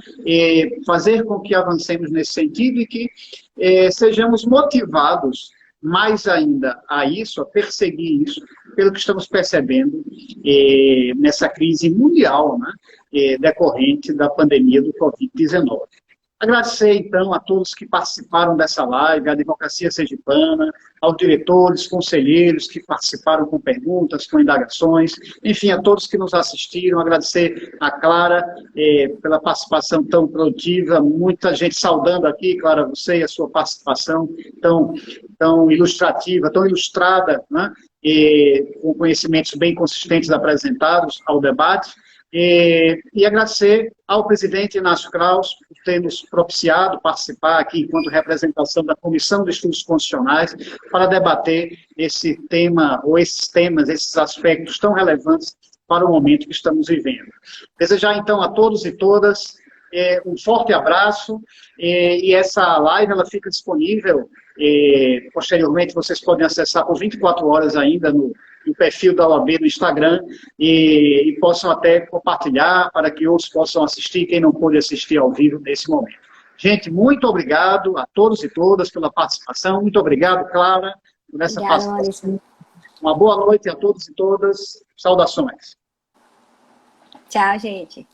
fazer com que avancemos nesse sentido e que sejamos motivados mais ainda a isso, a perseguir isso, pelo que estamos percebendo nessa crise mundial, né, decorrente da pandemia do Covid-19. Agradecer, então, a todos que participaram dessa live, a Advocacia Sergipana, aos diretores, conselheiros que participaram com perguntas, com indagações, enfim, a todos que nos assistiram. Agradecer a Clara pela participação tão produtiva, muita gente saudando aqui, Clara, você e a sua participação tão ilustrativa, tão ilustrada, né? Com conhecimentos bem consistentes apresentados ao debate. E agradecer ao presidente Inácio Kraus por ter nos propiciado participar aqui enquanto representação da Comissão de Estudos Constitucionais para debater esse tema, ou esses temas, esses aspectos tão relevantes para o momento que estamos vivendo. Desejar, então, a todos e todas um forte abraço, e essa live ela fica disponível, posteriormente vocês podem acessar por 24 horas ainda no perfil da OAB no Instagram e possam até compartilhar para que outros possam assistir, quem não pôde assistir ao vivo nesse momento. Gente, muito obrigado a todos e todas pela participação, muito obrigado, Clara, por essa participação. Uma boa noite a todos e todas, saudações. Tchau, gente.